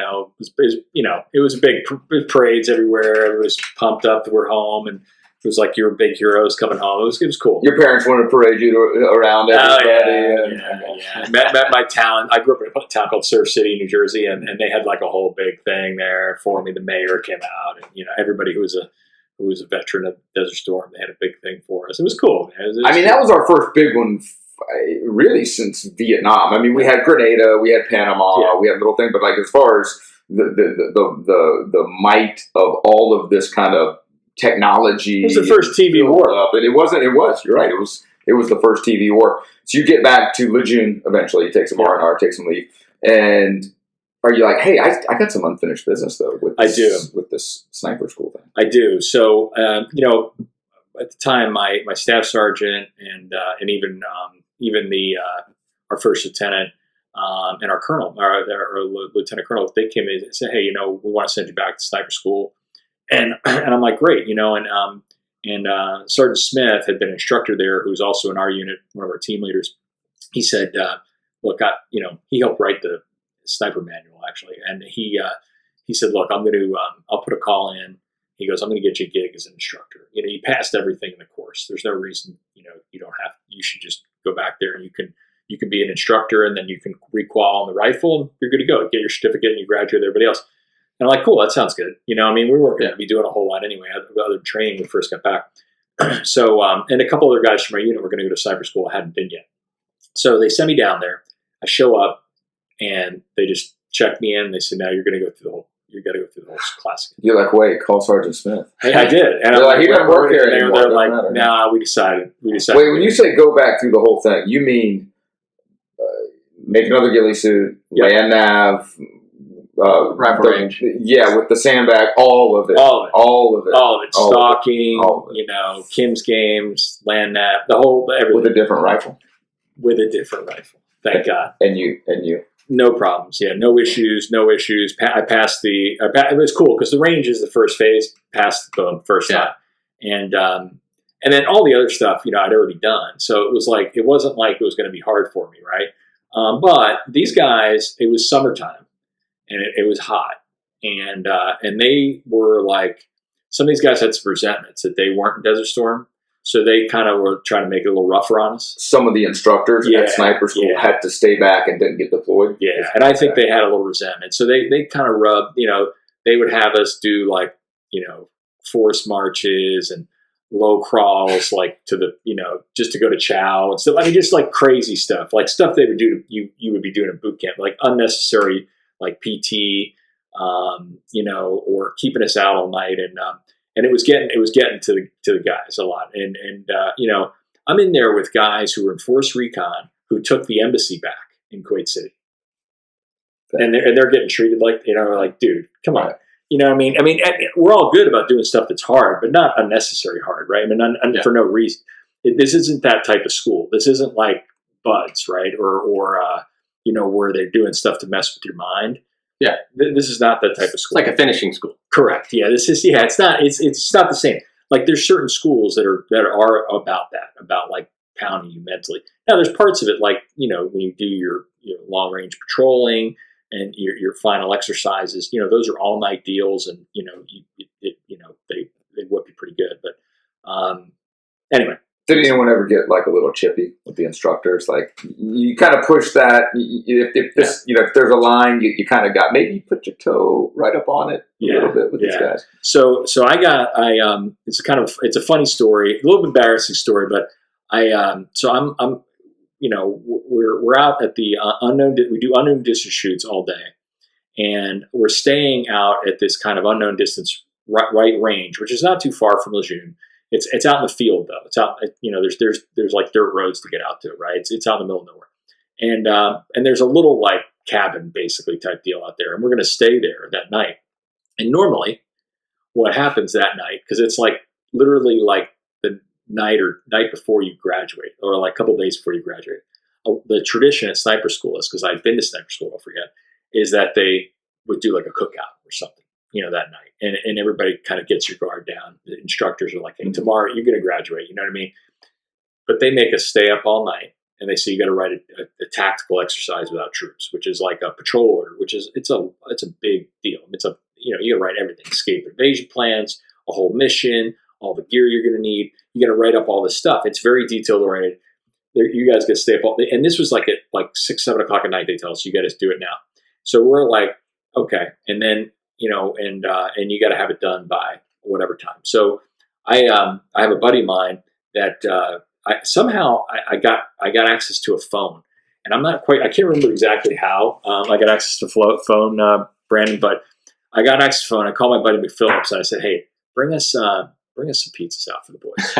was a big parades everywhere. Everyone was pumped up that we're home, and it was like you were big heroes coming home. It was cool. Your parents wanted to parade you around everybody. Yeah. Met my town. I grew up in a town called Surf City, New Jersey, and they had like a whole big thing there for me. The mayor came out, and everybody who was a veteran of Desert Storm, they had a big thing for us. It was cool. That was our first big one, really, since Vietnam. I mean, we had Grenada, we had Panama, we had little thing, but like as far as the might of all of this kind of technology. It was the first TV war. But it was, you're right. It was the first TV war. So you get back to Lejeune eventually. You take some R&R, take some leave. And are you like, hey, I got some unfinished business, though, with this sniper school thing? I do. So, at the time, my staff sergeant and even our first lieutenant and our colonel, our lieutenant colonel, they came in and said, hey, we want to send you back to sniper school. And I'm like, great, and Sergeant Smith had been an instructor there, who was also in our unit, one of our team leaders. He said, look, he helped write the sniper manual, actually. And he said, look, I'll put a call in. He goes, I'm going to get you a gig as an instructor. You passed everything in the course. There's no reason, you should just go back there and you can be an instructor, and then you can requal on the rifle, and you're good to go. Get your certificate and you graduate with everybody else. And I'm like, cool, that sounds good. We weren't going to be doing a whole lot anyway. I had other training when we first got back. So, and a couple other guys from our unit were going to go to cyber school. I hadn't been yet. So they sent me down there. I show up, and they just check me in. They said, "Now you got to go through the whole class." You're like, "Wait, call Sergeant Smith." Hey, I did, and I'm like, "He doesn't work here anymore." They're like, "Nah, we decided." Wait, when you say go back through the whole thing, you mean make another ghillie suit, land nav, rifle range, with the sandbag, all of it, stalking, Kim's games, land nav, everything with a different rifle. Thank God. And you. No problems. Yeah, no issues. I passed it was cool because the range is the first phase. Passed the first time, and then all the other stuff, I'd already done. So it wasn't like it was going to be hard for me, right? But these guys, it was summertime, and it was hot, and they were like, some of these guys had some resentments that they weren't in Desert Storm. So they kind of were trying to make it a little rougher on us. Some of the instructors at sniper school had to stay back and didn't get deployed. Yeah, and I think they had a little resentment. So they kind of rubbed, they would have us do like, forced marches and low crawls, like to the, just to go to chow and stuff. I mean, just like crazy stuff, like stuff they would do, you would be doing in boot camp, like unnecessary, like PT, or keeping us out all night. And it was getting to the guys a lot. And I'm in there with guys who were in force recon who took the embassy back in Kuwait City. And they're getting treated like, like, dude, come on. You know what I mean? I mean, we're all good about doing stuff that's hard, but not unnecessary hard, right? I mean, for no reason. This isn't that type of school. This isn't like buds, right? Or where they're doing stuff to mess with your mind. Yeah, this is not that type of school. It's like a finishing school. Correct. Yeah, it's not the same. Like there's certain schools that are about that, about like pounding you mentally. Now there's parts of it like, when you do your long range patrolling and your final exercises, those are all night deals and, they whip you pretty good. But anyway. Did anyone ever get like a little chippy with the instructors? Like you kind of push that. If there's a line, you kind of got, maybe you put your toe right up on it a little bit with these guys. So it's a funny story, a little bit embarrassing story, but I'm we're out at the we do unknown distance shoots all day, and we're staying out at this kind of unknown distance right range, which is not too far from Lejeune. It's out in the field though. It's out, there's like dirt roads to get out to, right? It's out in the middle of nowhere, and there's a little like cabin basically type deal out there, and we're going to stay there that night. And normally, what happens that night, because it's like literally like the night before you graduate, or like a couple of days before you graduate. The tradition at sniper school is, because I've been to sniper school, don't forget, is that they would do like a cookout or something, that night. And everybody kind of gets your guard down. The instructors are like, hey, tomorrow you're going to graduate. You know what I mean? But they make us stay up all night, and they say you got to write a tactical exercise without troops, which is like a patrol order, which is it's a big deal. It's you got to write everything: escape invasion plans, a whole mission, all the gear you're going to need. You got to write up all this stuff. It's very detail oriented. You guys got to stay up all day. And this was like at like 6, 7 o'clock at night. They tell us you got to do it now. So we're like, okay, and then. And you got to have it done by whatever time. So I have a buddy of mine that I got access to a phone, and I can't remember exactly how I got access to a phone, Brandon, but I got access to a phone. I called my buddy McPhillips and I said, hey, bring us some pizzas out for the boys.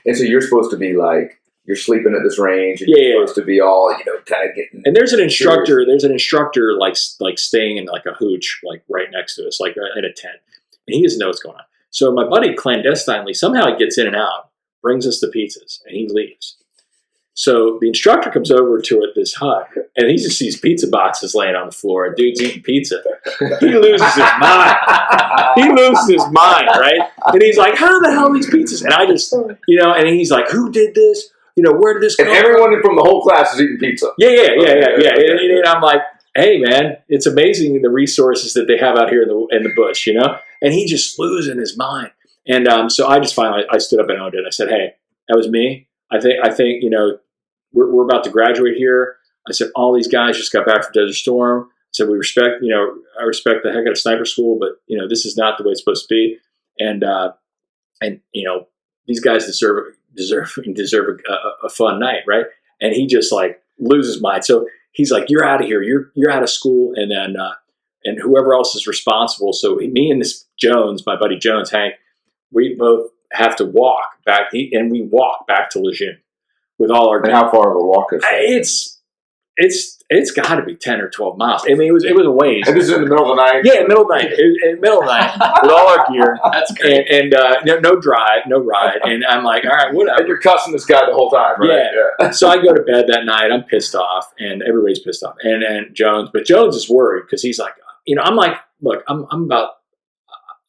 And so you're supposed to be like, you're sleeping at this range, and you're supposed to be all, kind of getting. And there's an instructor. There's an instructor like staying in like a hooch, like right next to us, like in a tent, and he doesn't know what's going on. So my buddy clandestinely somehow he gets in and out, brings us the pizzas, and he leaves. So the instructor comes over to this hut, and he just sees pizza boxes laying on the floor, and dude's eating pizza. He loses his mind. Right? And he's like, "How the hell are these pizzas?" And I just, and he's like, "Who did this? Where did this come from?" And everyone from the whole class is eating pizza. Yeah. And I'm like, hey, man, it's amazing the resources that they have out here in the bush, And he just losing his mind. And so I just finally, I stood up and owned it. I said, hey, that was me. I think we're about to graduate here. I said, all these guys just got back from Desert Storm. I said, I respect the heck out of sniper school, but, this is not the way it's supposed to be. And these guys deserve a fun night, right? And he just like loses mind. So he's like, "You're out of here. You're out of school." And then and whoever else is responsible. So me and this Jones, my buddy Jones, Hank, we both have to walk back, and we walk back to Lejeune with all our. And how far of a walk is that? It's got to be 10 or 12 miles. I mean, it was a ways. And this is in the middle of the night? Yeah, middle of the night, with all our gear. That's great. And no drive, no ride. And I'm like, all right, whatever. And you're cussing this guy the whole time, right? Yeah. So I go to bed that night. I'm pissed off, and everybody's pissed off. And Jones is worried because he's like, I'm like, look,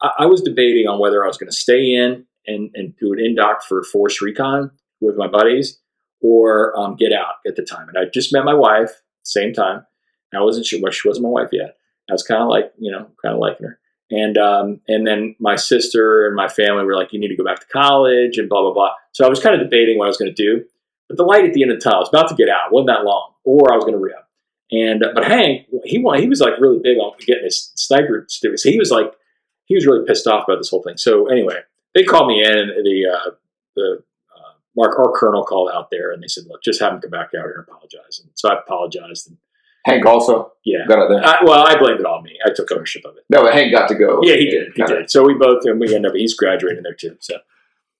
I was debating on whether I was going to stay in and do an Indoc for Force Recon with my buddies, or get out at the time. And I just met my wife at the same time. And I wasn't sure, she wasn't my wife yet. I was kind of like, kind of liking her. And then my sister and my family were like, you need to go back to college and blah, blah, blah. So I was kind of debating what I was going to do. But the light at the end of the tunnel, I was about to get out. It wasn't that long. Or I was going to re-up. And but Hank, he was like really big on getting his sniper certificate. So he was really pissed off about this whole thing. So anyway, they called me in. Our colonel called out there, and they said, "Look, just have him come back out here and apologize." And so I apologized. And Hank also got out there. I blamed it on me. I took ownership of it. No, but Hank got to go. Yeah, he did. He did. So we ended up. He's graduating there too.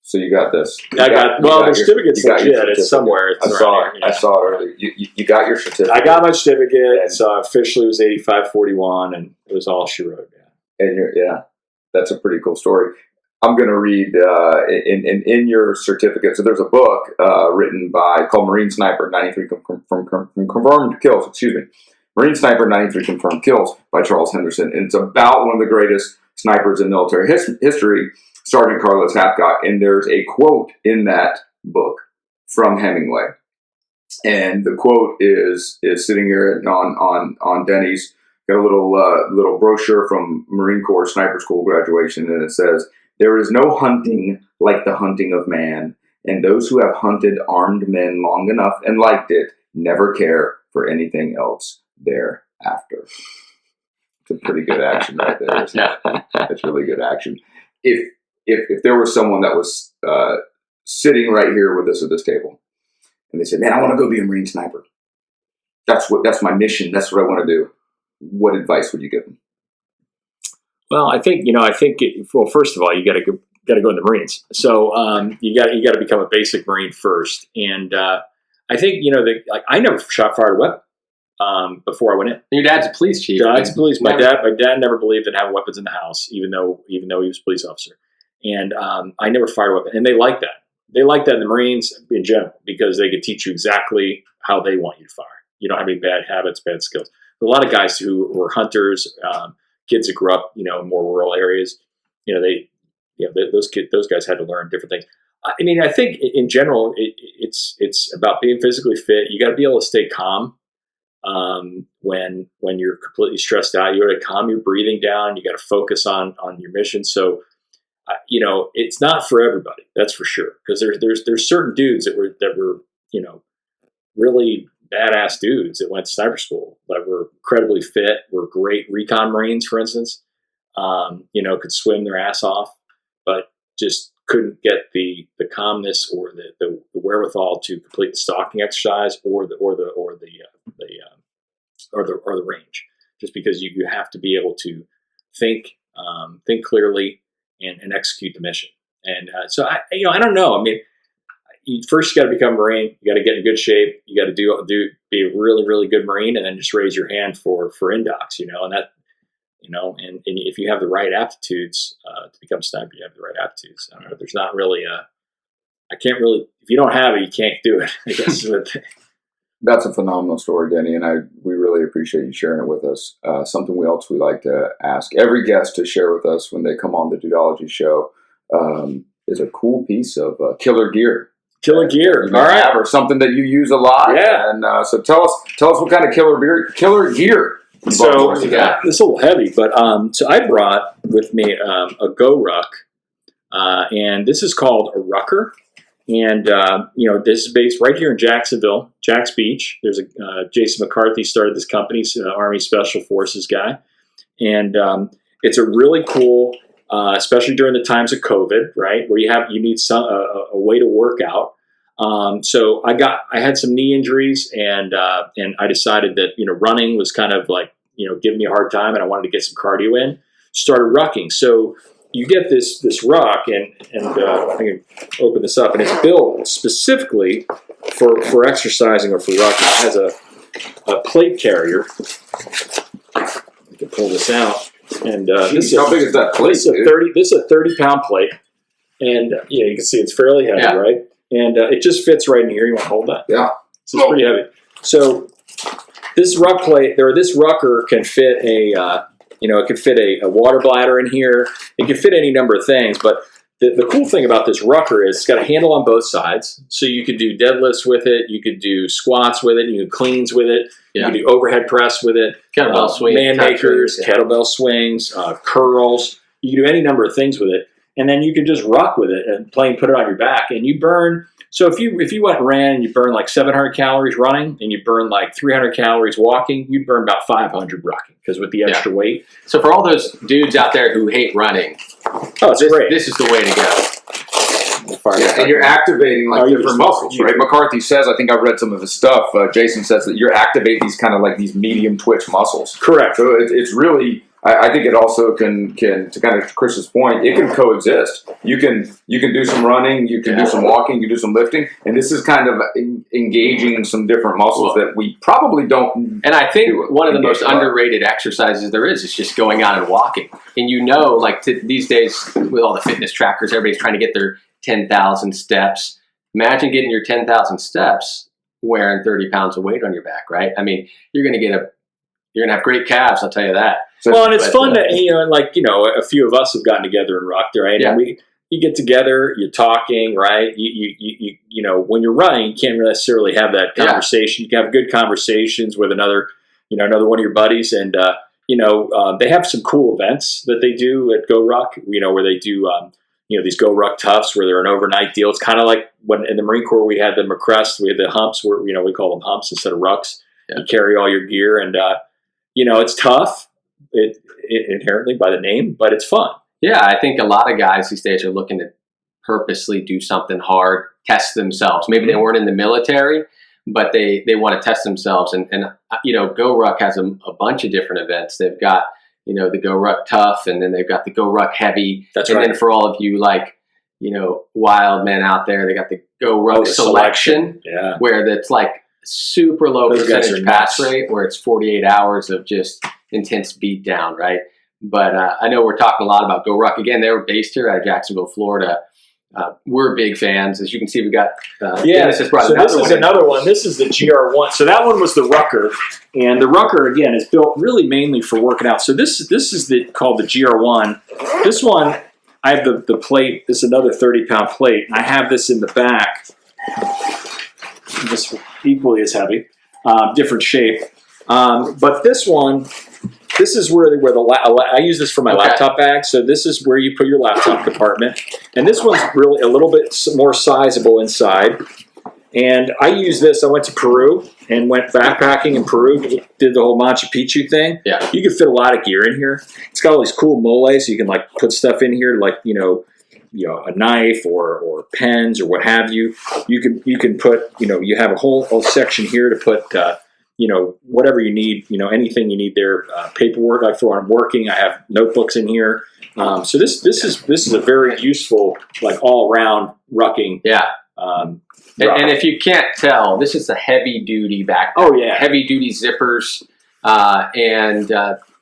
So you got this. The certificate's legit. It's somewhere. I saw it earlier. You got your certificate. I got my certificate. So officially it was 8541, and it was all she wrote. And that's a pretty cool story. I'm going to read in your certificate. So there's a book written called Marine Sniper, 93 Confirmed Kills. Excuse me. Marine Sniper, 93 Confirmed Kills by Charles Henderson. And it's about one of the greatest snipers in military history, Sergeant Carlos Hathcock. And there's a quote in that book from Hemingway. And the quote is sitting here on Denny's. Got a little brochure from Marine Corps Sniper School graduation, and it says, "There is no hunting like the hunting of man, and those who have hunted armed men long enough and liked it never care for anything else thereafter." It's a pretty good action right there. It's really good action. If there was someone that was sitting right here with us at this table, and they said, "Man, I want to go be a Marine sniper. That's my mission. That's what I want to do." What advice would you give them? Well, I think first of all, you got to go in the Marines. So you got to become a basic Marine first. And I think I never fired a weapon before I went in. And your dad's a police chief. Dad's police. My dad never believed in having weapons in the house, even though he was a police officer. And I never fired a weapon, and they like that. They like that in the Marines in general because they can teach you exactly how they want you to fire. You don't have any bad habits, bad skills. A lot of guys who were hunters, kids that grew up, in more rural areas, those guys had to learn different things. I mean, I think in general, it's about being physically fit. You got to be able to stay calm when you're completely stressed out. You got to calm your breathing down. You got to focus on your mission. So, it's not for everybody. That's for sure. Because there's certain dudes that were really badass dudes that went to sniper school that were incredibly fit, were great recon Marines, for instance, could swim their ass off, but just couldn't get the calmness or the wherewithal to complete the stalking exercise or the range, just because you have to be able to think clearly and execute the mission. And so I don't know. I mean, you got to become a Marine. You got to get in good shape. You got to be a really, really good Marine, and then just raise your hand for Indocs, and that, and if you have the right aptitudes to become a sniper, you have the right aptitudes. There's not really if you don't have it, you can't do it, I guess. That's a phenomenal story, Denny, and we really appreciate you sharing it with us. Something we like to ask every guest to share with us when they come on the Dudeology show is a cool piece of killer gear. Killer gear, all right, or something that you use a lot. Yeah, and so tell us what kind of killer gear. So this is a little heavy, but so I brought with me a GoRuck, and this is called a Rucker, and this is based right here in Jacksonville, Jacks Beach. There's Jason McCarthy started this company, he's an Army Special Forces guy, and it's a really cool. Especially during the times of COVID, right, where you need a way to work out. So I had some knee injuries, and I decided that running was kind of like giving me a hard time, and I wanted to get some cardio in. Started rucking. So you get this ruck, and I can open this up, and it's built specifically for exercising or for rucking. It has a plate carrier. I can pull this out. And how big is that plate? This is a 30-pound plate, and you can see it's fairly heavy, right? And it just fits right in here. You want to hold that? Yeah. So it's pretty heavy. So this ruck plate, this Rucker can fit it can fit a water bladder in here. It can fit any number of things, but the cool thing about this Rucker is it's got a handle on both sides. So you could do deadlifts with it. You could do squats with it. You could cleans with it. You could do overhead press with it. Kettlebell swings. Man makers, kettlebell swings, curls. You can do any number of things with it. And then you can just ruck with it and put it on your back. And you burn. So if you went and ran and you burn like 700 calories running and you burn like 300 calories walking, you'd burn about 500 rucking because with the extra weight. So for all those dudes out there who hate running, great. This is the way to go. And you're activating like different muscles, right? McCarthy says, I think I've read some of his stuff. Jason says that you're activating these kind of like these medium twitch muscles. Correct. So it's really, I think it also can to kind of Chris's point, it can coexist. You can do some running, you can do some walking, you can do some lifting, and this is kind of engaging some different muscles that we probably don't. And I think one of the most underrated exercises there is just going out and walking. And like these days with all the fitness trackers, everybody's trying to get their 10,000 steps. Imagine getting your 10,000 steps wearing 30 pounds of weight on your back, right? I mean, you're going to have great calves, I'll tell you that. Well, and it's fun to, a few of us have gotten together and rocked, right? Yeah. And you get together, you're talking, right? You when you're running, you can't necessarily have that conversation. You can have good conversations with another one of your buddies, and they have some cool events that they do at GoRuck, where they do these GoRuck Toughs where they're an overnight deal. It's kind of like when in the Marine Corps we had the McCrest, we had the humps where we call them humps instead of rucks. Yeah. You carry all your gear, and it's tough. It inherently by the name, but it's fun. Yeah, I think a lot of guys these days are looking to purposely do something hard, test themselves. Maybe they weren't in the military, but they want to test themselves. And GoRuck has a bunch of different events. They've got the GoRuck Tough, and then they've got the GoRuck Heavy. That's and right. then for all of you wild men out there, they got the GoRuck Selection, where that's like super low percentage pass rate, where it's 48 hours of just intense beat down, right? But I know we're talking a lot about GoRuck. Again, they were based here out of Jacksonville, Florida. We're big fans. As you can see, we've got Dennis has brought this is another one. This is the GR1. So that one was the Rucker, and the Rucker again is built really mainly for working out. So this is called the GR1. This one, I have the plate. This is another 30-pound plate, and I have this in the back. This equally as heavy, different shape. But this one, this is where I use this for my laptop bag. So this is where you put your laptop compartment. And this one's really a little bit more sizable inside. And I use this. I went to Peru and went backpacking in Peru. Did the whole Machu Picchu thing. Yeah. You can fit a lot of gear in here. It's got all these cool moles. So you can put stuff in here a knife or pens or what have you. You can put, you have a whole section here to put, whatever you need, anything you need there. Paperwork, like for when I'm working, I have notebooks in here. So this is a very useful, all around rucking. Yeah. And if you can't tell, this is a heavy duty backpack. Oh yeah. Heavy duty zippers. And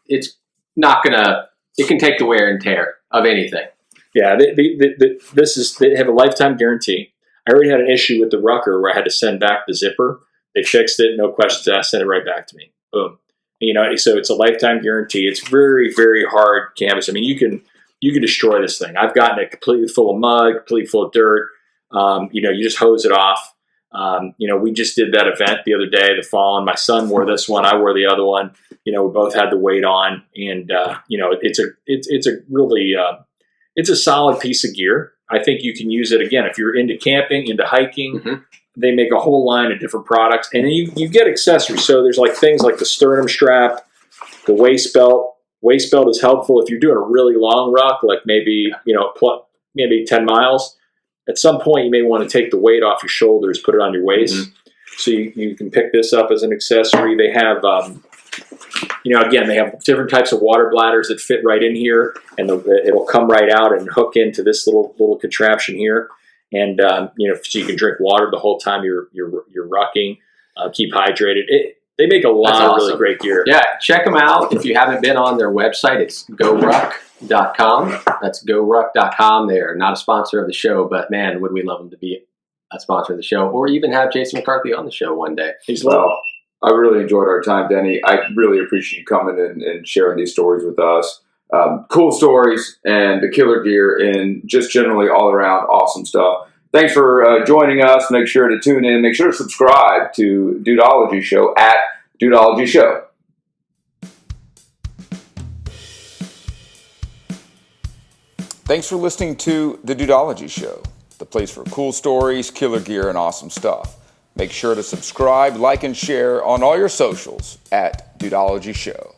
it's not it can take the wear and tear of anything. Yeah, they have a lifetime guarantee. I already had an issue with the Rucker where I had to send back the zipper. They fixed it, no questions asked, sent it right back to me. Boom. So it's a lifetime guarantee. It's very, very hard canvas. I mean, you can destroy this thing. I've gotten it completely full of mud, completely full of dirt. You just hose it off. We just did that event the other day, the fall, and my son wore this one. I wore the other one. We both had the weight on, and it's a solid piece of gear. I think you can use it again if you're into camping, into hiking. Mm-hmm. They make a whole line of different products, and then you get accessories. So there's things like the sternum strap, the waist belt. Waist belt is helpful if you're doing a really long ruck, like maybe 10 miles. At some point, you may want to take the weight off your shoulders, put it on your waist. Mm-hmm. So you can pick this up as an accessory. They have, again, they have different types of water bladders that fit right in here, and it'll come right out and hook into this little contraption here. And so you can drink water the whole time you're rucking, keep hydrated. They make a lot of really great gear. Yeah, check them out. If you haven't been on their website, it's GoRuck.com. That's GoRuck.com. They're not a sponsor of the show, but man, would we love them to be a sponsor of the show, or even have Jason McCarthy on the show one day. He's lovely. I really enjoyed our time, Denny. I really appreciate you coming and sharing these stories with us. cool stories and the killer gear and just generally all around awesome stuff. Thanks for joining us. Make sure to tune in. Make sure to subscribe to Dudeology Show at Dudeology Show. Thanks for listening to the Dudeology Show, the place for cool stories, killer gear, and awesome stuff. Make sure to subscribe, like, and share on all your socials at Dudeology Show.